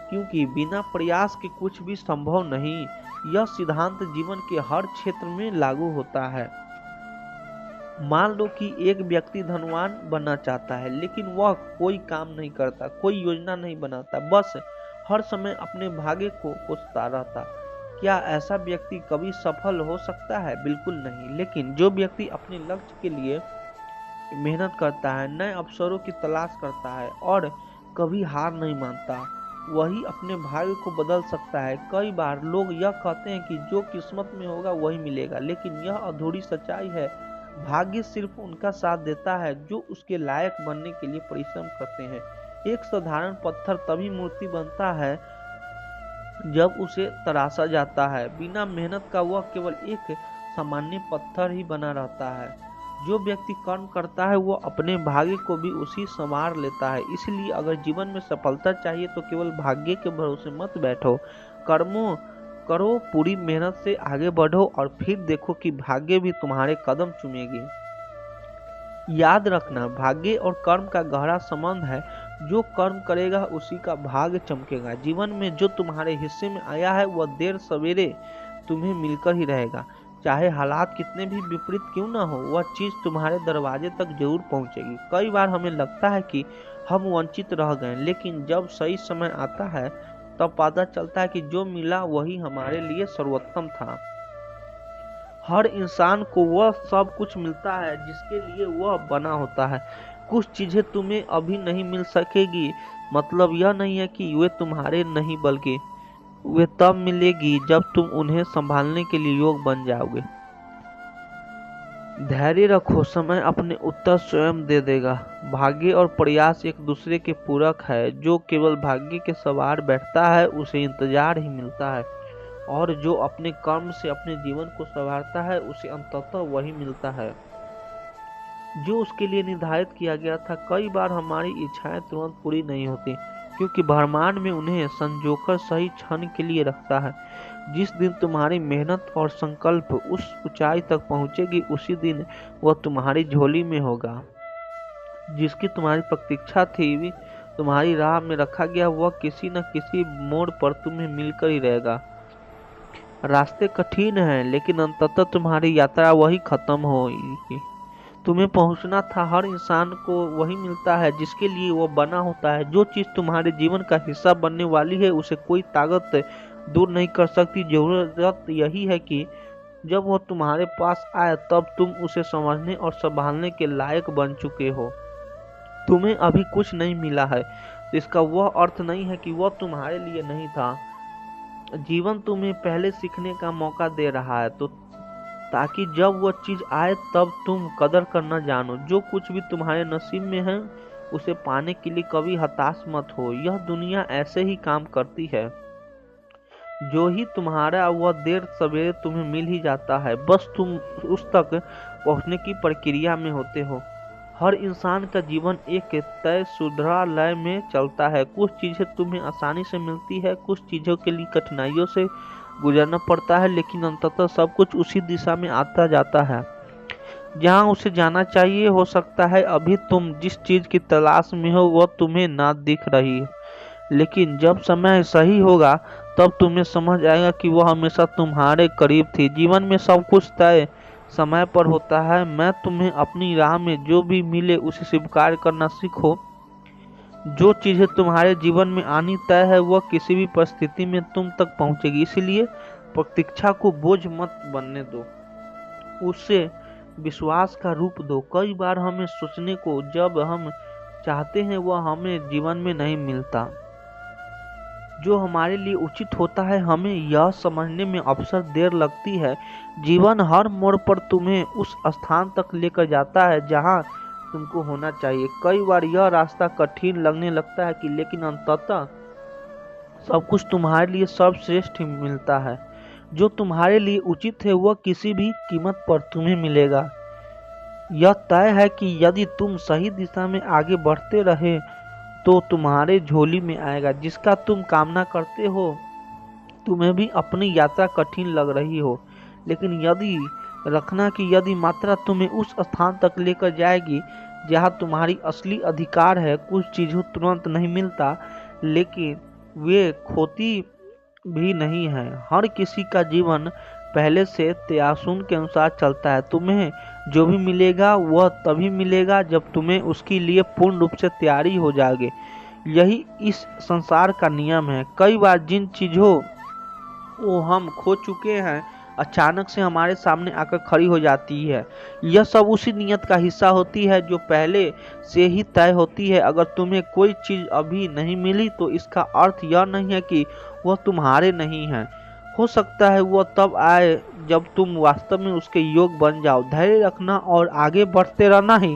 क्योंकि बिना प्रयास के कुछ भी संभव नहीं। यह सिद्धांत जीवन के हर क्षेत्र में लागू होता है। मान लो कि एक व्यक्ति धनवान बनना चाहता है, लेकिन वह कोई काम नहीं करता, कोई योजना नहीं बनाता, बस हर समय अपने भाग्य को कोसता रहता। क्या ऐसा व्यक्ति कभी सफल हो सकता है? बिल्कुल नहीं। लेकिन जो व्यक्ति अपने लक्ष्य के लिए मेहनत करता है, नए अवसरों की तलाश करता है और कभी हार नहीं मानता, वही अपने भाग्य को बदल सकता है। कई बार लोग यह कहते हैं कि जो किस्मत में होगा वही मिलेगा, लेकिन यह अधूरी सच्चाई है। भाग्य सिर्फ उनका साथ देता है जो उसके लायक बनने के लिए परिश्रम करते हैं। एक साधारण पत्थर तभी मूर्ति बनता है जब उसे तराशा जाता है। बिना मेहनत का वह केवल एक सामान्य पत्थर ही बना रहता है। जो व्यक्ति कर्म करता है वो अपने भाग्य को भी उसी संवार लेता है। इसलिए अगर जीवन में सफलता चाहिए तो केवल भाग्य के भरोसे मत बैठो, कर्मों करो, पूरी मेहनत से आगे बढ़ो और फिर देखो कि भाग्य भी तुम्हारे कदम चूमेगी। याद रखना, भाग्य और कर्म का गहरा संबंध है। जो कर्म करेगा उसी का भाग्य चमकेगा। जीवन में जो तुम्हारे हिस्से में आया है वह देर सवेरे तुम्हें मिलकर ही रहेगा। चाहे हालात कितने भी विपरीत क्यों ना हो, वह चीज तुम्हारे दरवाजे तक जरूर पहुंचेगी। कई बार हमें लगता है कि हम वंचित रह गए, लेकिन जब सही समय आता है तब पता चलता है कि जो मिला वही हमारे लिए सर्वोत्तम था। हर इंसान को वह सब कुछ मिलता है जिसके लिए वह बना होता है। कुछ चीजें तुम्हें अभी नहीं मिल सकेगी, मतलब यह नहीं है कि वे तुम्हारे नहीं, बल्कि वे तब मिलेगी जब तुम उन्हें संभालने के लिए योग्य बन जाओगे। धैर्य रखो, समय अपने उत्तर स्वयं दे देगा। भाग्य और प्रयास एक दूसरे के पूरक है। जो केवल भाग्य के सवार बैठता है उसे इंतजार ही मिलता है, और जो अपने कर्म से अपने जीवन को संवारता है उसे अंततः वही मिलता है जो उसके लिए निर्धारित किया गया था। कई बार हमारी इच्छाएं तुरंत पूरी नहीं होती, क्योंकि ब्रह्मांड में उन्हें संजोकर सही क्षण के लिए रखता है। जिस दिन तुम्हारी मेहनत और संकल्प उस ऊंचाई तक पहुंचेगी, उसी दिन वह तुम्हारी झोली में होगा। जिसकी तुम्हारी प्रतीक्षा थी, तुम्हारी राह में रखा गया, वह किसी न किसी मोड़ पर तुम्हें मिलकर ही रहेगा। रास्ते कठिन हैं, लेकिन अंततः तुम्हारी यात्रा वही खत्म होगी। तुम्हें पहुंचना था। हर इंसान को वही मिलता है जिसके लिए वो बना होता है। जो चीज तुम्हारे जीवन का हिस्सा बनने वाली है उसे कोई ताकत दूर नहीं कर सकती। जरूरत यही है कि जब वो तुम्हारे पास आए तब तुम उसे समझने और संभालने के लायक बन चुके हो। तुम्हें अभी कुछ नहीं मिला है तो इसका वह अर्थ नहीं है कि वह तुम्हारे लिए नहीं था। जीवन तुम्हें पहले सीखने का मौका दे रहा है, तो ताकि जब वह चीज आए तब तुम कदर करना जानो। जो कुछ भी तुम्हारे नसीब में है उसे पाने के लिए कभी हताश मत हो। यह दुनिया ऐसे ही काम करती है। जो ही तुम्हारा वह देर सवेरे तुम्हें मिल ही जाता है, बस तुम उस तक पहुंचने की प्रक्रिया में होते हो। हर इंसान का जीवन एक तय सुधरा लय में चलता है। कुछ चीजें तुम्हें आसानी से मिलती है, कुछ चीजों के लिए कठिनाइयों से गुजरना पड़ता है, लेकिन अंततः सब कुछ उसी दिशा में आता जाता है जहां उसे जाना चाहिए। हो सकता है अभी तुम जिस चीज की तलाश में हो वह तुम्हें ना दिख रही हो, लेकिन जब समय सही होगा तब तुम्हें समझ आएगा कि वह हमेशा तुम्हारे करीब थी। जीवन में सब कुछ तय समय पर होता है। मैं तुम्हें अपनी राह में जो भी मिले उसे स्वीकार करना सीखो। जो चीजें तुम्हारे जीवन में आनी तय है वह किसी भी परिस्थिति में तुम तक पहुंचेगी। इसलिए प्रतीक्षा को बोझ मत बनने दो, उसे विश्वास का रूप दो। कई बार हमें सोचने को जब हम चाहते हैं वह हमें जीवन में नहीं मिलता। जो हमारे लिए उचित होता है हमें यह समझने में अक्सर देर लगती है। जीवन हर मोड़ पर तुम्हें उस स्थान तक लेकर जाता है जहां तुमको होना चाहिए। कई बार यह रास्ता कठिन लगने लगता है लेकिन अंततः सब कुछ तुम्हारे लिए सर्वश्रेष्ठ मिलता है। जो तुम्हारे लिए उचित है वह किसी भी कीमत पर तुम्हें मिलेगा। यह तय है कि यदि तुम सही दिशा में आगे बढ़ते रहे तो तुम्हारे झोली में आएगा जिसका तुम कामना करते हो। तुम्हें भी अपनी यात्रा कठिन लग रही हो, लेकिन यदि रखना कि यदि मात्रा तुम्हें उस स्थान तक लेकर जाएगी जहां तुम्हारी असली अधिकार है। कुछ चीजें तुरंत नहीं मिलता, लेकिन वे खोती भी नहीं है। हर किसी का जीवन पहले से तयशुन के अनुसार चलता है। तुम्हें जो भी मिलेगा वह तभी मिलेगा जब तुम्हें उसके लिए पूर्ण रूप से तैयारी हो जाओगे। यही इस संसार का नियम है। कई बार जिन चीजों को हम खो चुके हैं अचानक से हमारे सामने आकर खड़ी हो जाती है। यह सब उसी नियत का हिस्सा होती है जो पहले से ही तय होती है। अगर तुम्हें कोई चीज अभी नहीं मिली तो इसका अर्थ यह नहीं है कि वह तुम्हारे नहीं है। हो सकता है वह तब आए जब तुम वास्तव में उसके योग्य बन जाओ। धैर्य रखना और आगे बढ़ते रहना ही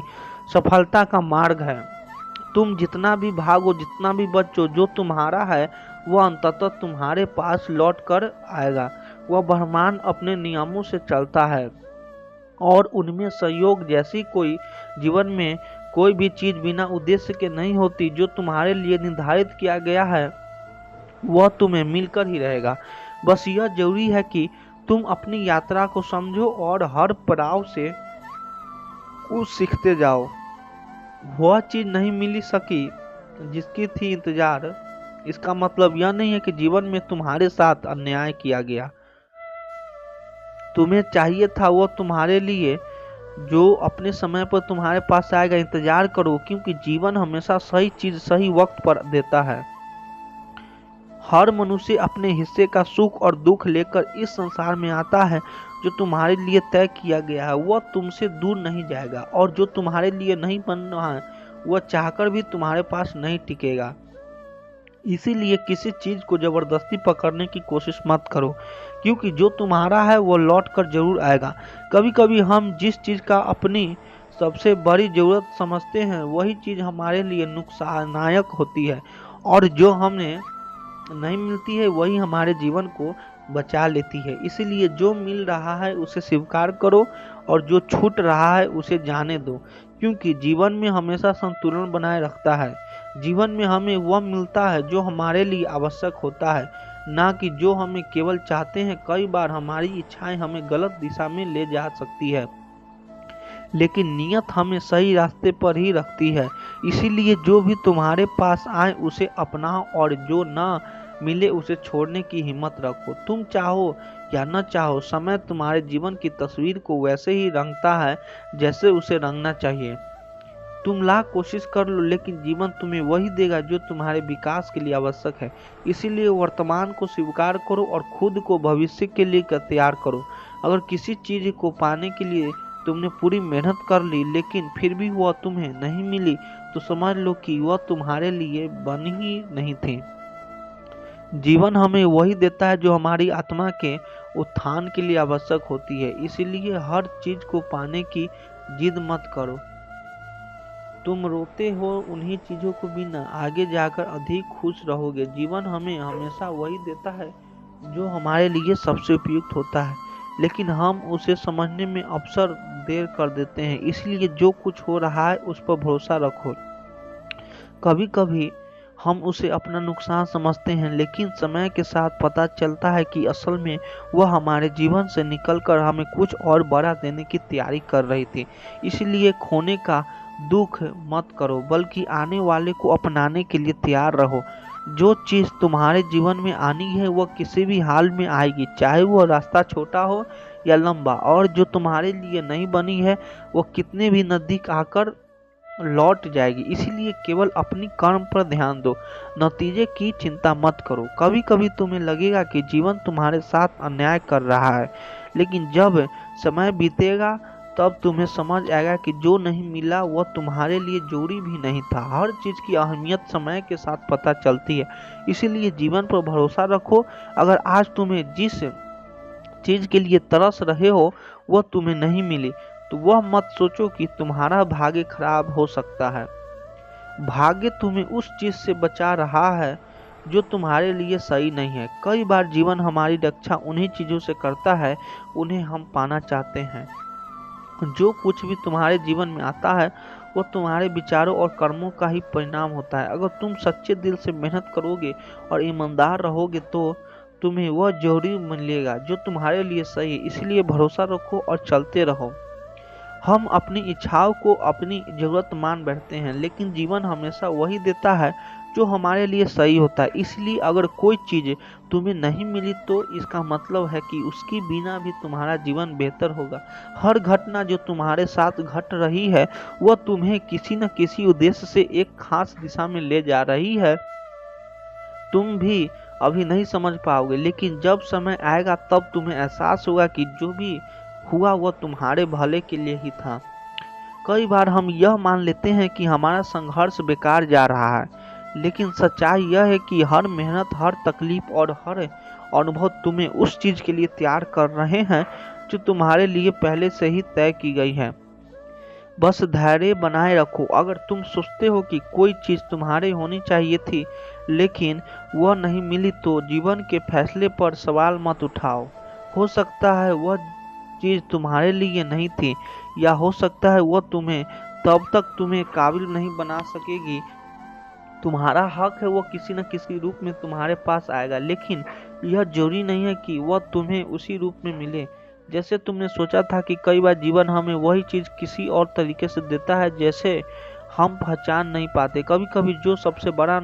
सफलता का मार्ग है। तुम जितना भी भागो, जितना भी बचो, जो तुम्हारा है वह अंततः तुम्हारे पास लौट कर आएगा। वह ब्रह्मांड अपने नियमों से चलता है और उनमें सहयोग जैसी कोई जीवन में कोई भी चीज बिना उद्देश्य के नहीं होती। जो तुम्हारे लिए निर्धारित किया गया है वह तुम्हें मिलकर ही रहेगा। बस यह जरूरी है कि तुम अपनी यात्रा को समझो और हर पड़ाव से कुछ सीखते जाओ। वह चीज नहीं मिली सकी जिसकी थी इंतजार, इसका मतलब यह नहीं है कि जीवन में तुम्हारे साथ अन्याय किया गया। तुम्हें चाहिए था वो तुम्हारे लिए जो अपने समय पर तुम्हारे पास आएगा। इंतजार करो, क्योंकि जीवन हमेशा सही चीज सही वक्त पर देता है। हर मनुष्य अपने हिस्से का सुख और दुख लेकर इस संसार में आता है। जो तुम्हारे लिए तय किया गया है वह तुमसे दूर नहीं जाएगा, और जो तुम्हारे लिए नहीं बनना है वह चाहकर भी तुम्हारे पास नहीं टिकेगा। इसीलिए किसी चीज को जबरदस्ती पकड़ने की कोशिश मत करो, क्योंकि जो तुम्हारा है वो लौट कर जरूर आएगा। कभी कभी हम जिस चीज का अपनी सबसे बड़ी जरूरत समझते हैं वही चीज हमारे लिए नुकसानदायक होती है, और जो हमें नहीं मिलती है वही हमारे जीवन को बचा लेती है। इसीलिए जो मिल रहा है उसे स्वीकार करो और जो छूट रहा है उसे जाने दो, क्योंकि जीवन में हमेशा संतुलन बनाए रखता है। जीवन में हमें वह मिलता है जो हमारे लिए आवश्यक होता है, ना कि जो हमें केवल चाहते हैं। कई बार हमारी इच्छाएं हमें गलत दिशा में ले जा सकती है, लेकिन नियत हमें सही रास्ते पर ही रखती है। इसीलिए जो भी तुम्हारे पास आए उसे अपनाओ, और जो ना मिले उसे छोड़ने की हिम्मत रखो। तुम चाहो या न चाहो, समय तुम्हारे जीवन की तस्वीर को वैसे ही रंगता है जैसे उसे रंगना चाहिए। तुम लाख कोशिश कर लो, लेकिन जीवन तुम्हें वही देगा जो तुम्हारे विकास के लिए आवश्यक है। इसीलिए वर्तमान को स्वीकार करो और खुद को भविष्य के लिए तैयार करो। अगर किसी चीज को पाने के लिए तुमने पूरी मेहनत कर ली लेकिन फिर भी वह तुम्हें नहीं मिली, तो समझ लो कि वह तुम्हारे लिए बनी ही नहीं थी। जीवन हमें वही देता है जो हमारी आत्मा के उत्थान के लिए आवश्यक होती है। इसीलिए हर चीज को पाने की जिद मत करो। तुम रोते हो उन्हीं चीजों को बिना, आगे जाकर अधिक खुश रहोगे। जीवन हमें हमेशा वही देता है जो हमारे लिए सबसे उपयुक्त होता है, लेकिन हम उसे समझने में अक्सर देर कर देते हैं। इसलिए जो कुछ हो रहा है उस पर भरोसा रखो। कभी कभी हम उसे अपना नुकसान समझते हैं, लेकिन समय के साथ पता चलता है कि असल में वह हमारे जीवन से निकलकर हमें कुछ और बड़ा देने की तैयारी कर रही थी। इसलिए खोने का दुख मत करो, बल्कि आने वाले को अपनाने के लिए तैयार रहो। जो चीज तुम्हारे जीवन में आनी है वह किसी भी हाल में आएगी, चाहे वह रास्ता छोटा हो या लंबा। और जो तुम्हारे लिए नहीं बनी है वह कितने भी नजदीक आकर लौट जाएगी। इसीलिए केवल अपनी कर्म पर ध्यान दो, नतीजे की चिंता मत करो। कभी कभी तुम्हें लगेगा कि जीवन तुम्हारे साथ अन्याय कर रहा है, लेकिन जब समय बीतेगा तब तुम्हें समझ आएगा कि जो नहीं मिला वह तुम्हारे लिए जरूरी भी नहीं था। हर चीज की अहमियत समय के साथ पता चलती है। इसीलिए जीवन पर भरोसा रखो। अगर आज तुम्हें जिस चीज के लिए तरस रहे हो वह तुम्हें नहीं मिली, तो वह मत सोचो कि तुम्हारा भाग्य खराब हो सकता है। भाग्य तुम्हें उस चीज से बचा रहा है जो तुम्हारे लिए सही नहीं है। कई बार जीवन हमारी रक्षा उन्हीं चीजों से करता है उन्हें हम पाना चाहते हैं। जो कुछ भी तुम्हारे जीवन में आता है वो तुम्हारे विचारों और कर्मों का ही परिणाम होता है। अगर तुम सच्चे दिल से मेहनत करोगे और ईमानदार रहोगे तो तुम्हें वह जरूरी मिलेगा जो तुम्हारे लिए सही है। इसलिए भरोसा रखो और चलते रहो। हम अपनी इच्छाओं को अपनी जरूरत मान बैठते हैं, लेकिन जीवन हमेशा वही देता है जो हमारे लिए सही होता है। इसलिए अगर कोई चीज तुम्हें नहीं मिली तो इसका मतलब है कि उसकी बिना भी तुम्हारा जीवन बेहतर होगा। हर घटना जो तुम्हारे साथ घट रही है वह तुम्हें किसी न किसी उद्देश्य से एक खास दिशा में ले जा रही है। तुम भी अभी नहीं समझ पाओगे, लेकिन जब समय आएगा तब तुम्हें एहसास होगा कि जो भी हुआ वह तुम्हारे भले के लिए ही था। कई बार हम यह मान लेते हैं कि हमारा संघर्ष बेकार जा रहा है, लेकिन सच्चाई यह है कि हर मेहनत, हर तकलीफ और हर अनुभव तुम्हें उस चीज के लिए तैयार कर रहे हैं जो तुम्हारे लिए पहले से ही तय की गई है। बस धैर्य बनाए रखो। अगर तुम सोचते हो कि कोई चीज़ तुम्हारे होनी चाहिए थी लेकिन वह नहीं मिली तो जीवन के फैसले पर सवाल मत उठाओ। हो सकता है वह चीज़ तुम्हारे लिए नहीं थी, या हो सकता है वह तुम्हें तब तक तुम्हें काबिल नहीं बना सकेगी। तुम्हारा हक है, वो किसी न किसी रूप में तुम्हारे पास आएगा, लेकिन यह जरूरी नहीं है कि वह तुम्हें उसी रूप में मिले जैसे तुमने सोचा था। कि कई बार जीवन हमें वही चीज़ किसी और तरीके से देता है जैसे हम पहचान नहीं पाते। कभी कभी जो सबसे बड़ा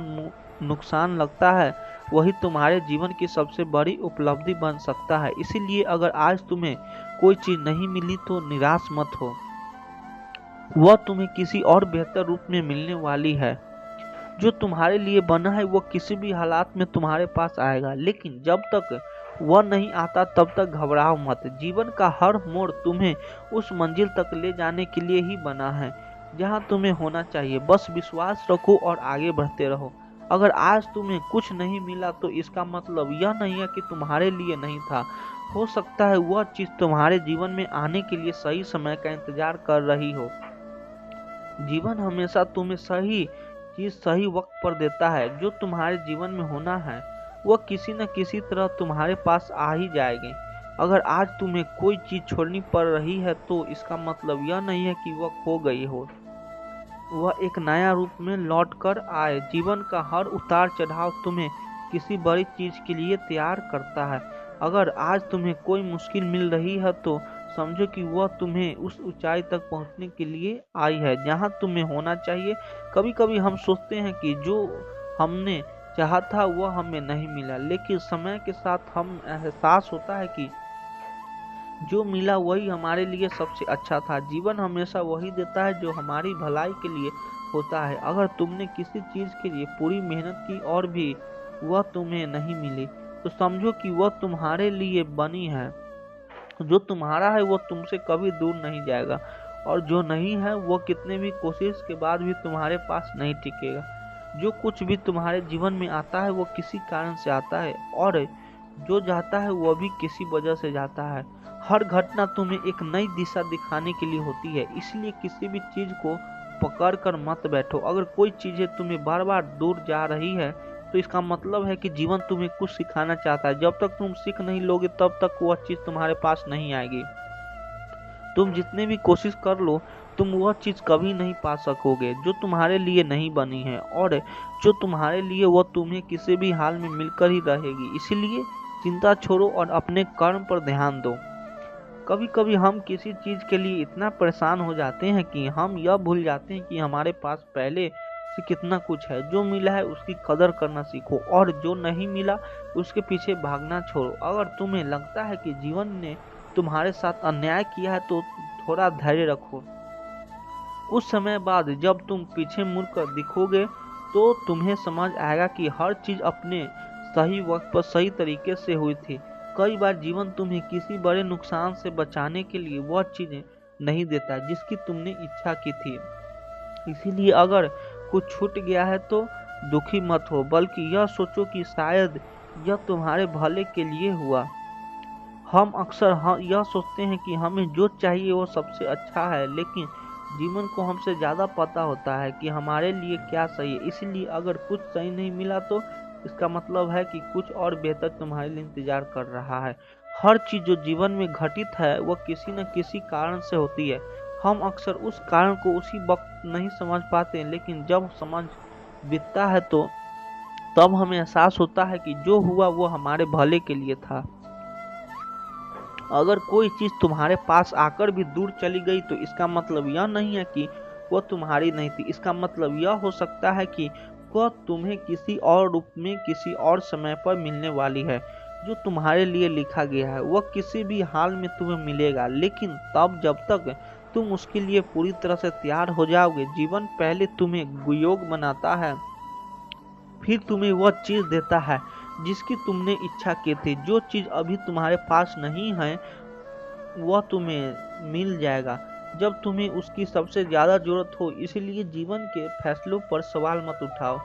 नुकसान लगता है वही तुम्हारे जीवन की सबसे बड़ी उपलब्धि बन सकता है। इसीलिए अगर आज तुम्हें कोई चीज़ नहीं मिली तो निराश मत हो, वह तुम्हें किसी और बेहतर रूप में मिलने वाली है। जो तुम्हारे लिए बना है वो किसी भी हालात में तुम्हारे पास आएगा, लेकिन जब तक वह नहीं आता तब तक घबराओ मत। जीवन का हर मोड़ तुम्हें उस मंजिल तक ले जाने के लिए ही बना है जहां तुम्हें होना चाहिए। बस विश्वास रखो और आगे बढ़ते रहो। अगर आज तुम्हें कुछ नहीं मिला तो इसका मतलब यह नहीं है कि तुम्हारे लिए नहीं था। हो सकता है वह चीज तुम्हारे जीवन में आने के लिए सही समय का इंतजार कर रही हो। जीवन हमेशा तुम्हें सही चीज सही वक्त पर देता है। जो तुम्हारे जीवन में होना है वह किसी न किसी तरह तुम्हारे पास आ ही जाएगी। अगर आज तुम्हें कोई चीज छोड़नी पड़ रही है तो इसका मतलब यह नहीं है कि वह खो गई हो, वह एक नया रूप में लौट कर आए। जीवन का हर उतार चढ़ाव तुम्हें किसी बड़ी चीज के लिए तैयार करता है। अगर आज तुम्हें कोई मुश्किल मिल रही है तो समझो कि वह तुम्हें उस ऊंचाई तक पहुंचने के लिए आई है जहां तुम्हें होना चाहिए। कभी कभी हम सोचते हैं कि जो हमने चाहा था वह हमें नहीं मिला, लेकिन समय के साथ हम एहसास होता है कि जो मिला वही हमारे लिए सबसे अच्छा था। जीवन हमेशा वही देता है जो हमारी भलाई के लिए होता है। अगर तुमने किसी चीज के लिए पूरी मेहनत की और भी वह तुम्हें नहीं मिली तो समझो कि वह तुम्हारे लिए बनी है। जो तुम्हारा है वो तुमसे कभी दूर नहीं जाएगा, और जो नहीं है वो कितने भी कोशिश के बाद भी तुम्हारे पास नहीं टिकेगा। जो कुछ भी तुम्हारे जीवन में आता है वो किसी कारण से आता है, और जो जाता है वो भी किसी वजह से जाता है। हर घटना तुम्हें एक नई दिशा दिखाने के लिए होती है, इसलिए किसी भी चीज को पकड़ कर मत बैठो। अगर कोई चीजें तुम्हें बार बार दूर जा रही है तो इसका मतलब है कि जीवन तुम्हें कुछ सिखाना चाहता है। जब तक तुम सीख नहीं लोगे तब तक वह चीज तुम्हारे पास नहीं आएगी। तुम जितने भी कोशिश कर लो तुम वह चीज कभी नहीं पा सकोगे जो तुम्हारे लिए नहीं बनी है, और जो तुम्हारे लिए वह तुम्हें किसी भी हाल में मिलकर ही रहेगी। इसीलिए चिंता छोड़ो और अपने कर्म पर ध्यान दो। कभी कभी हम किसी चीज के लिए इतना परेशान हो जाते हैं कि हम यह भूल जाते हैं कि हमारे पास पहले से कितना कुछ है। जो मिला है उसकी कदर करना सीखो, और जो नहीं मिला उसके पीछे भागना छोड़ो। अगर तुम्हें लगता है कि जीवन ने तुम्हारे साथ अन्याय किया है तो थोड़ा धैर्य रखो। कुछ समय बाद जब तुम पीछे मुड़कर दिखोगे तो तुम्हें समझ आएगा कि हर चीज अपने सही वक्त पर सही तरीके से हुई थी। कई बार जीवन तुम्हें किसी बड़े नुकसान से बचाने के लिए वह चीजें नहीं देता जिसकी तुमने इच्छा की थी। इसीलिए अगर कुछ छूट गया है तो दुखी मत हो, बल्कि यह सोचो कि शायद यह तुम्हारे भले के लिए हुआ। हम अक्सर यह सोचते हैं कि हमें जो चाहिए वो सबसे अच्छा है, लेकिन जीवन को हमसे ज़्यादा पता होता है कि हमारे लिए क्या सही है। इसलिए अगर कुछ सही नहीं मिला तो इसका मतलब है कि कुछ और बेहतर तुम्हारे लिए इंतजार कर रहा है। हर चीज़ जो जीवन में घटित है वह किसी न किसी कारण से होती है। हम अक्सर उस कारण को उसी वक्त नहीं समझ पाते, लेकिन जब समझ बीतता है तो तब हमें एहसास होता है कि जो हुआ वो हमारे भले के लिए था। अगर कोई चीज तुम्हारे पास आकर भी दूर चली गई तो इसका मतलब यह नहीं है कि वह तुम्हारी नहीं थी। इसका मतलब यह हो सकता है कि वह तुम्हें किसी और रूप में किसी और समय पर मिलने वाली है। जो तुम्हारे लिए लिखा गया है वह किसी भी हाल में तुम्हें मिलेगा, लेकिन तब जब तक तुम उसके लिए पूरी तरह से तैयार हो जाओगे। जीवन पहले तुम्हें योग बनाता है, फिर तुम्हें वह चीज देता है जिसकी तुमने इच्छा की थी। जो चीज अभी तुम्हारे पास नहीं है वह तुम्हें मिल जाएगा जब तुम्हें उसकी सबसे ज्यादा जरूरत हो। इसलिए जीवन के फैसलों पर सवाल मत उठाओ,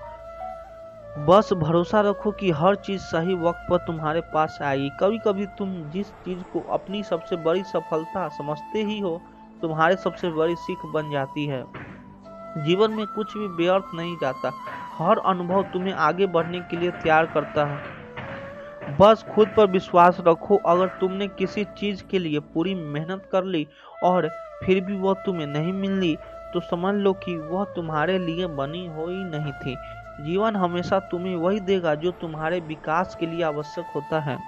बस भरोसा रखो कि हर चीज सही वक्त पर तुम्हारे पास आएगी। कभी कभी तुम जिस चीज को अपनी सबसे बड़ी सफलता समझते ही हो तुम्हारी सबसे बड़ी सीख बन जाती है। जीवन में कुछ भी व्यर्थ नहीं जाता, हर अनुभव तुम्हें आगे बढ़ने के लिए तैयार करता है। बस खुद पर विश्वास रखो। अगर तुमने किसी चीज के लिए पूरी मेहनत कर ली और फिर भी वह तुम्हें नहीं मिली, तो समझ लो कि वह तुम्हारे लिए बनी हुई नहीं थी। जीवन हमेशा तुम्हें वही देगा जो तुम्हारे विकास के लिए आवश्यक होता है।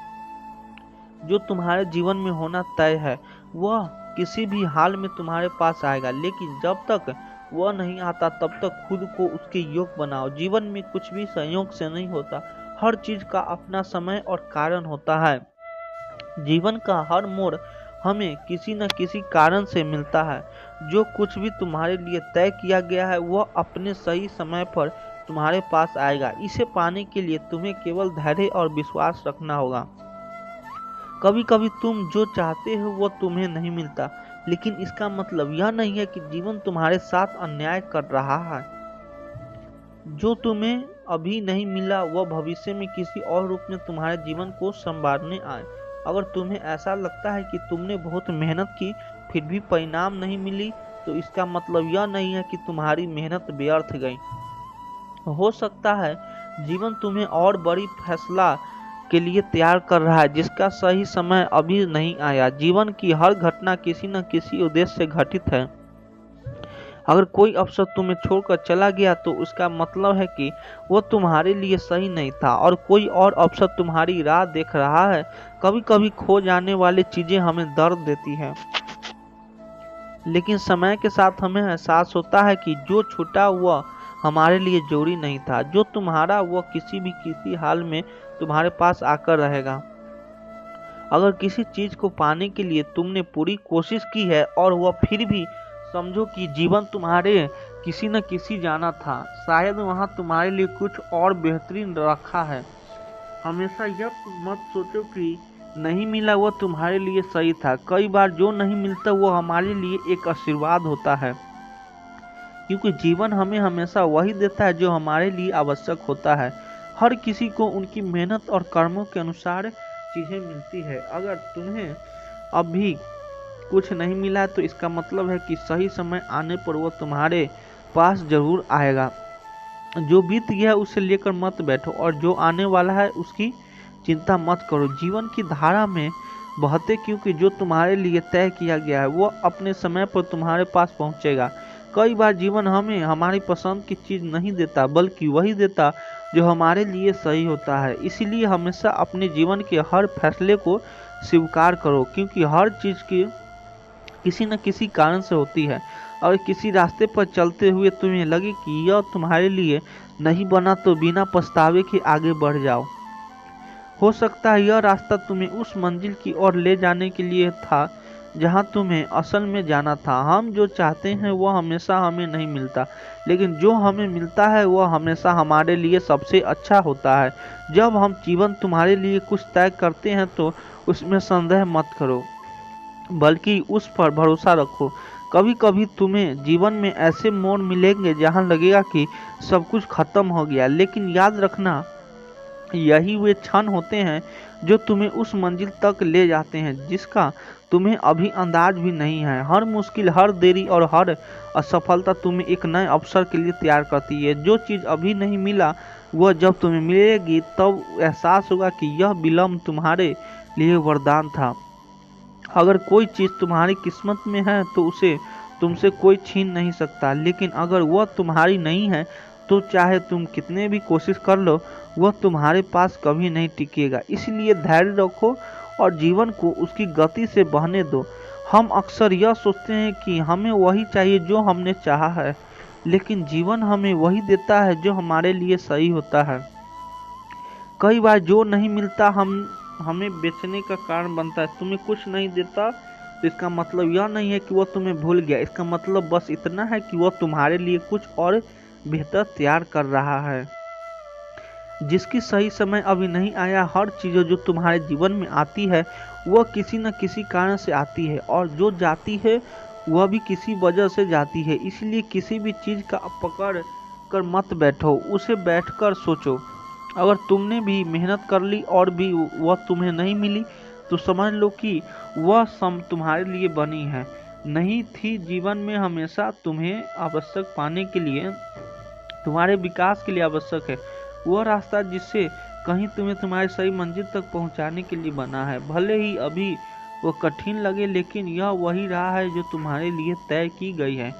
जो तुम्हारे जीवन में होना तय है वह किसी भी हाल में तुम्हारे पास आएगा, लेकिन जब तक वह नहीं आता तब तक खुद को उसके योग्य बनाओ। जीवन में कुछ भी संयोग से नहीं होता, हर चीज का अपना समय और कारण होता है। जीवन का हर मोड़ हमें किसी न किसी कारण से मिलता है। जो कुछ भी तुम्हारे लिए तय किया गया है वह अपने सही समय पर तुम्हारे पास आएगा। इसे पाने के लिए तुम्हें केवल धैर्य और विश्वास रखना होगा। कभी कभी तुम जो चाहते हो वो तुम्हें नहीं मिलता, लेकिन इसका मतलब यह नहीं है कि जीवन तुम्हारे साथ अन्याय कर रहा है। जो तुम्हें अभी नहीं मिला वह भविष्य में किसी और रूप में तुम्हारे जीवन को संवारने आए। अगर तुम्हें ऐसा लगता है कि तुमने बहुत मेहनत की फिर भी परिणाम नहीं मिली, तो इसका मतलब यह नहीं है कि तुम्हारी मेहनत व्यर्थ गई। हो सकता है जीवन तुम्हें और बड़ी फैसला के लिए तैयार कर रहा है जिसका सही समय अभी नहीं आया। जीवन की हर घटना किसी न किसी उद्देश्य से घटित है। अगर कोई अवसर तुम्हें छोड़कर चला गया तो उसका मतलब है कि वो तुम्हारे लिए सही नहीं था और कोई और अवसर तुम्हारी राह देख रहा है। कभी कभी खो जाने वाली चीजें हमें दर्द देती हैं, लेकिन समय के साथ हमें एहसास होता है कि जो छूटा हुआ हमारे लिए जरूरी नहीं था। जो तुम्हारा वो किसी हाल में तुम्हारे पास आकर रहेगा। अगर किसी चीज को पाने के लिए तुमने पूरी कोशिश की है और वह फिर भी, समझो कि जीवन तुम्हारे किसी न किसी जाना था। शायद वहां तुम्हारे लिए कुछ और बेहतरीन रखा है। हमेशा यह मत सोचो कि नहीं मिला वो तुम्हारे लिए सही था। कई बार जो नहीं मिलता वो हमारे लिए एक आशीर्वाद होता है, क्योंकि जीवन हमें हमेशा वही देता है जो हमारे लिए आवश्यक होता है। हर किसी को उनकी मेहनत और कर्मों के अनुसार चीजें मिलती है। अगर तुम्हें अभी कुछ नहीं मिला तो इसका मतलब है कि सही समय आने पर वो तुम्हारे पास जरूर आएगा। जो बीत गया उसे लेकर मत बैठो और जो आने वाला है उसकी चिंता मत करो। जीवन की धारा में बहते, क्योंकि जो तुम्हारे लिए तय किया गया है वो अपने समय पर तुम्हारे पास पहुंचेगा। कई बार जीवन हमें हमारी पसंद की चीज नहीं देता, बल्कि वही देता जो हमारे लिए सही होता है। इसीलिए हमेशा अपने जीवन के हर फैसले को स्वीकार करो, क्योंकि हर चीज की किसी न किसी कारण से होती है। और किसी रास्ते पर चलते हुए तुम्हें लगे कि यह तुम्हारे लिए नहीं बना, तो बिना पछतावे के आगे बढ़ जाओ। हो सकता है यह रास्ता तुम्हें उस मंजिल की ओर ले जाने के लिए था जहां तुम्हें असल में जाना था। हम जो चाहते हैं वह हमेशा हमें नहीं मिलता, लेकिन जो हमें मिलता है वह हमेशा हमारे लिए सबसे अच्छा होता है। जब हम जीवन तुम्हारे लिए कुछ तय करते हैं तो उसमें संदेह मत करो, बल्कि उस पर भरोसा रखो। कभी कभी तुम्हें जीवन में ऐसे मोड़ मिलेंगे जहां लगेगा कि सब कुछ खत्म हो गया, लेकिन याद रखना यही वे क्षण होते हैं जो तुम्हें उस मंजिल तक ले जाते हैं जिसका तुम्हें अभी अंदाज भी नहीं है। हर मुश्किल, हर देरी और हर असफलता तुम्हें एक नए अवसर के लिए तैयार करती है। जो चीज़ अभी नहीं मिला वह जब तुम्हें मिलेगी तब एहसास होगा कि यह विलम्ब तुम्हारे लिए वरदान था। अगर कोई चीज़ तुम्हारी किस्मत में है तो उसे तुमसे कोई छीन नहीं सकता, लेकिन अगर वह तुम्हारी नहीं है तो चाहे तुम कितने भी कोशिश कर लो वह तुम्हारे पास कभी नहीं टिकेगा। इसलिए धैर्य रखो और जीवन को उसकी गति से बहने दो। हम अक्सर यह सोचते हैं कि हमें वही चाहिए जो हमने चाहा है, लेकिन जीवन हमें वही देता है जो हमारे लिए सही होता है। कई बार जो नहीं मिलता हमें बेचने का कारण बनता है। तुम्हें कुछ नहीं देता तो इसका मतलब यह नहीं है कि वह तुम्हें भूल गया। इसका मतलब बस इतना है कि वह तुम्हारे लिए कुछ और बेहतर तैयार कर रहा है, जिसकी सही समय अभी नहीं आया। हर चीज़ जो तुम्हारे जीवन में आती है वह किसी न किसी कारण से आती है, और जो जाती है वह भी किसी वजह से जाती है। इसलिए किसी भी चीज़ का पकड़ कर मत बैठो, उसे बैठकर सोचो। अगर तुमने भी मेहनत कर ली और भी वह तुम्हें नहीं मिली तो समझ लो कि वह सम तुम्हारे लिए बनी है। नहीं थी जीवन में हमेशा तुम्हें आवश्यक पाने के लिए, तुम्हारे विकास के लिए आवश्यक है। वह रास्ता जिससे कहीं तुम्हें तुम्हारी सही मंजिल तक पहुंचाने के लिए बना है। भले ही अभी वो कठिन लगे, लेकिन यह वही राह है जो तुम्हारे लिए तय की गई है।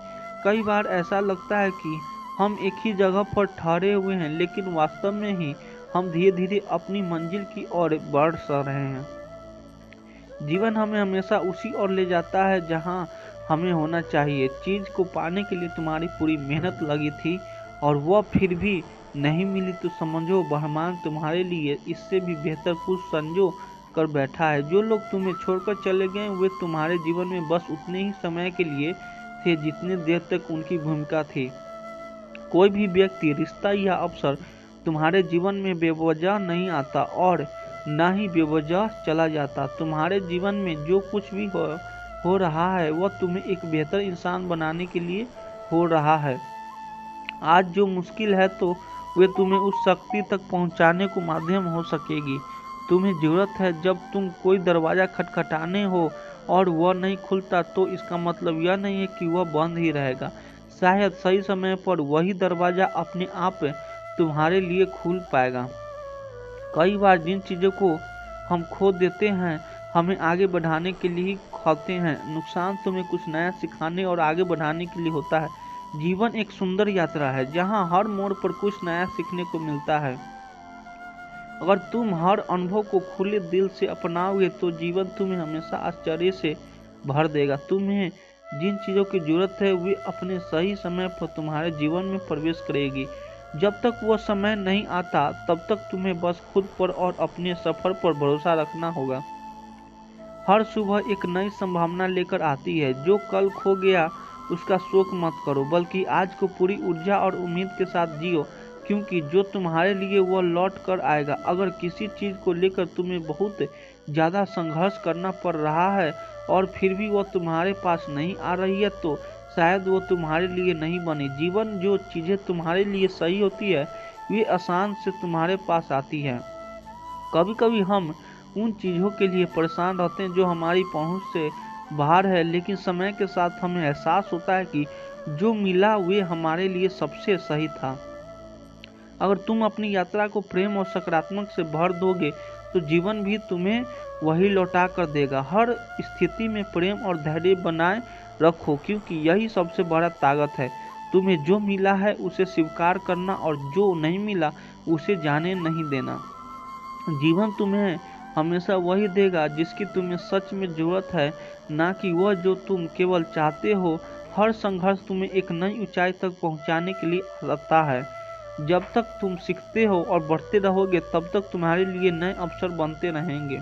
कई बार ऐसा लगता है कि हम एक ही जगह पर ठहरे हुए हैं, लेकिन वास्तव में ही हम धीरे धीरे अपनी मंजिल की ओर बढ़ रहे हैं। जीवन हमें हमेशा उसी ओर ले जाता है जहां हमें होना चाहिए। चीज को पाने के लिए तुम्हारी पूरी मेहनत लगी थी और वह फिर भी नहीं मिली तो समझो ब्रह्मांड तुम्हारे लिए इससे भी बेहतर कुछ संजो कर बैठा है। जो लोग तुम्हें छोड़कर चले गए वे तुम्हारे जीवन में बस उतने ही समय के लिए थे जितने देर तक उनकी भूमिका थी। कोई भी व्यक्ति, रिश्ता या अवसर तुम्हारे जीवन में बेवजह नहीं आता और न ही बेवजह चला जाता। तुम्हारे जीवन में जो कुछ भी हो रहा है वह तुम्हें एक बेहतर इंसान बनाने के लिए हो रहा है। आज जो मुश्किल है तो वे तुम्हें उस शक्ति तक पहुंचाने को माध्यम हो सकेगी। तुम्हें जरूरत है जब तुम कोई दरवाजा खटखटाने हो और वह नहीं खुलता तो इसका मतलब यह नहीं है कि वह बंद ही रहेगा। शायद सही समय पर वही दरवाजा अपने आप तुम्हारे लिए खुल पाएगा। कई बार जिन चीज़ों को हम खो देते हैं हमें आगे बढ़ाने के लिए ही खोते हैं। नुकसान तुम्हें कुछ नया सिखाने और आगे बढ़ाने के लिए होता है। जीवन एक सुंदर यात्रा है जहां हर मोड़ पर कुछ नया सीखने को मिलता है। अगर तुम हर अनुभव को खुले दिल से अपनाओगे तो जीवन तुम्हें हमेशा आश्चर्य से भर देगा। तुम्हें जिन चीज़ों की जरूरत है वे अपने सही समय पर तुम्हारे जीवन में प्रवेश करेगी। जब तक वह समय नहीं आता तब तक तुम्हें बस खुद पर और अपने सफर पर भरोसा रखना होगा। हर सुबह एक नई संभावना लेकर आती है। जो कल खो गया उसका शोक मत करो, बल्कि आज को पूरी ऊर्जा और उम्मीद के साथ जियो, क्योंकि जो तुम्हारे लिए वह लौट कर आएगा। अगर किसी चीज़ को लेकर तुम्हें बहुत ज़्यादा संघर्ष करना पड़ रहा है और फिर भी वह तुम्हारे पास नहीं आ रही है तो शायद वो तुम्हारे लिए नहीं बनी। जीवन जो चीज़ें तुम्हारे लिए सही होती है वे आसान से तुम्हारे पास आती है। कभी कभी हम उन चीज़ों के लिए परेशान रहते हैं जो हमारी पहुंच से बाहर है, लेकिन समय के साथ हमें एहसास होता है कि जो मिला वे हमारे लिए सबसे सही था। अगर तुम अपनी यात्रा को प्रेम और सकारात्मक से भर दोगे तो जीवन भी तुम्हें वही लौटा कर देगा। हर स्थिति में प्रेम और धैर्य बनाए रखो, क्योंकि यही सबसे बड़ा ताकत है। तुम्हें जो मिला है उसे स्वीकार करना और जो नहीं मिला उसे जाने नहीं देना। जीवन तुम्हें हमेशा वही देगा जिसकी तुम्हें सच में जरूरत है, ना कि वह जो तुम केवल चाहते हो। हर संघर्ष तुम्हें एक नई ऊंचाई तक पहुंचाने के लिए आता है। जब तक तुम सीखते हो और बढ़ते रहोगे तब तक तुम्हारे लिए नए अवसर बनते रहेंगे।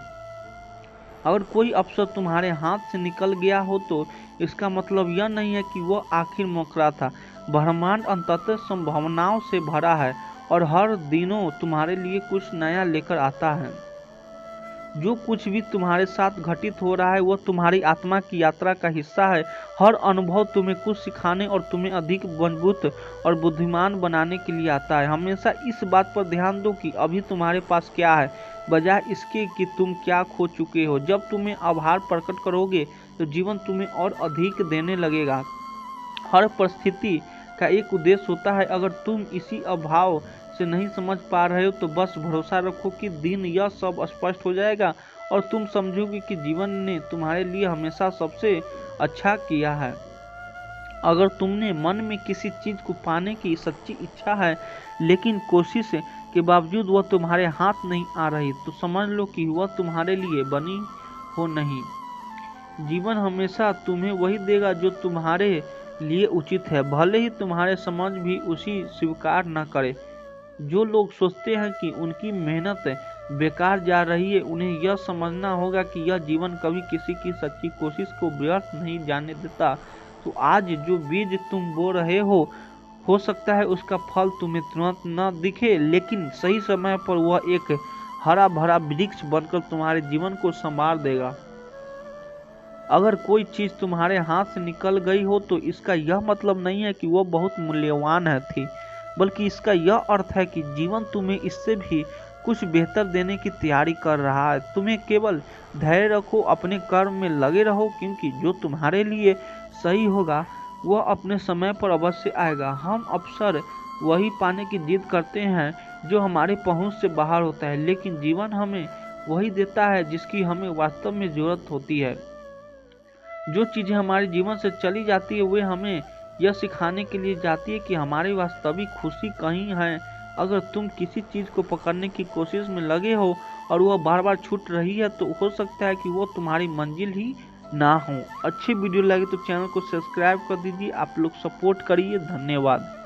अगर कोई अवसर तुम्हारे हाथ से निकल गया हो तो इसका मतलब यह नहीं है कि वह आखिर मोकरा था। ब्रह्मांड अंततः संभावनाओं से भरा है और हर दिनों तुम्हारे लिए कुछ नया लेकर आता है। जो कुछ भी तुम्हारे साथ घटित हो रहा है वह तुम्हारी आत्मा की यात्रा का हिस्सा है। हर अनुभव तुम्हें कुछ सिखाने और तुम्हें अधिक मजबूत और बुद्धिमान बनाने के लिए आता है। हमेशा इस बात पर ध्यान दो कि अभी तुम्हारे पास क्या है, बजाय इसके कि तुम क्या खो चुके हो। जब तुम्हें आभार प्रकट करोगे तो जीवन तुम्हें और अधिक देने लगेगा। हर परिस्थिति का एक उद्देश्य होता है। अगर तुम इसी अभाव से नहीं समझ पा रहे हो तो बस भरोसा रखो कि दिन यह सब स्पष्ट हो जाएगा और तुम समझोगे कि जीवन ने तुम्हारे लिए हमेशा सबसे अच्छा किया है। अगर तुमने मन में किसी चीज़ को पाने की सच्ची इच्छा है लेकिन कोशिश के बावजूद वह तुम्हारे हाथ नहीं आ रही तो समझ लो कि वह तुम्हारे लिए बनी हो नहीं। जीवन हमेशा तुम्हें वही देगा जो तुम्हारे लिए उचित है, भले ही तुम्हारे समझ भी उसी स्वीकार न करे। जो लोग सोचते हैं कि उनकी मेहनत बेकार जा रही है उन्हें यह समझना होगा कि यह जीवन कभी किसी की सच्ची कोशिश को व्यर्थ नहीं जाने देता। तो आज जो बीज तुम बो रहे हो सकता है उसका फल तुम्हें तुरंत न दिखे, लेकिन सही समय पर वह एक हरा भरा वृक्ष बनकर तुम्हारे जीवन को संवार देगा। अगर कोई चीज़ तुम्हारे हाथ से निकल गई हो तो इसका यह मतलब नहीं है कि वह बहुत मूल्यवान थी, बल्कि इसका यह अर्थ है कि जीवन तुम्हें इससे भी कुछ बेहतर देने की तैयारी कर रहा है। तुम्हें केवल धैर्य रखो, अपने कर्म में लगे रहो, क्योंकि जो तुम्हारे लिए सही होगा वह अपने समय पर अवश्य आएगा। हम अक्सर वही पाने की जिद करते हैं जो हमारे पहुंच से बाहर होता है, लेकिन जीवन हमें वही देता है जिसकी हमें वास्तव में जरूरत होती है। जो चीज़ें हमारे जीवन से चली जाती है वे हमें यह सिखाने के लिए जाती है कि हमारी वास्तविक खुशी कहीं है। अगर तुम किसी चीज़ को पकड़ने की कोशिश में लगे हो और वह बार बार छूट रही है तो हो सकता है कि वो तुम्हारी मंजिल ही ना हो। अच्छी वीडियो लगे तो चैनल को सब्सक्राइब कर दीजिए। आप लोग सपोर्ट करिए। धन्यवाद।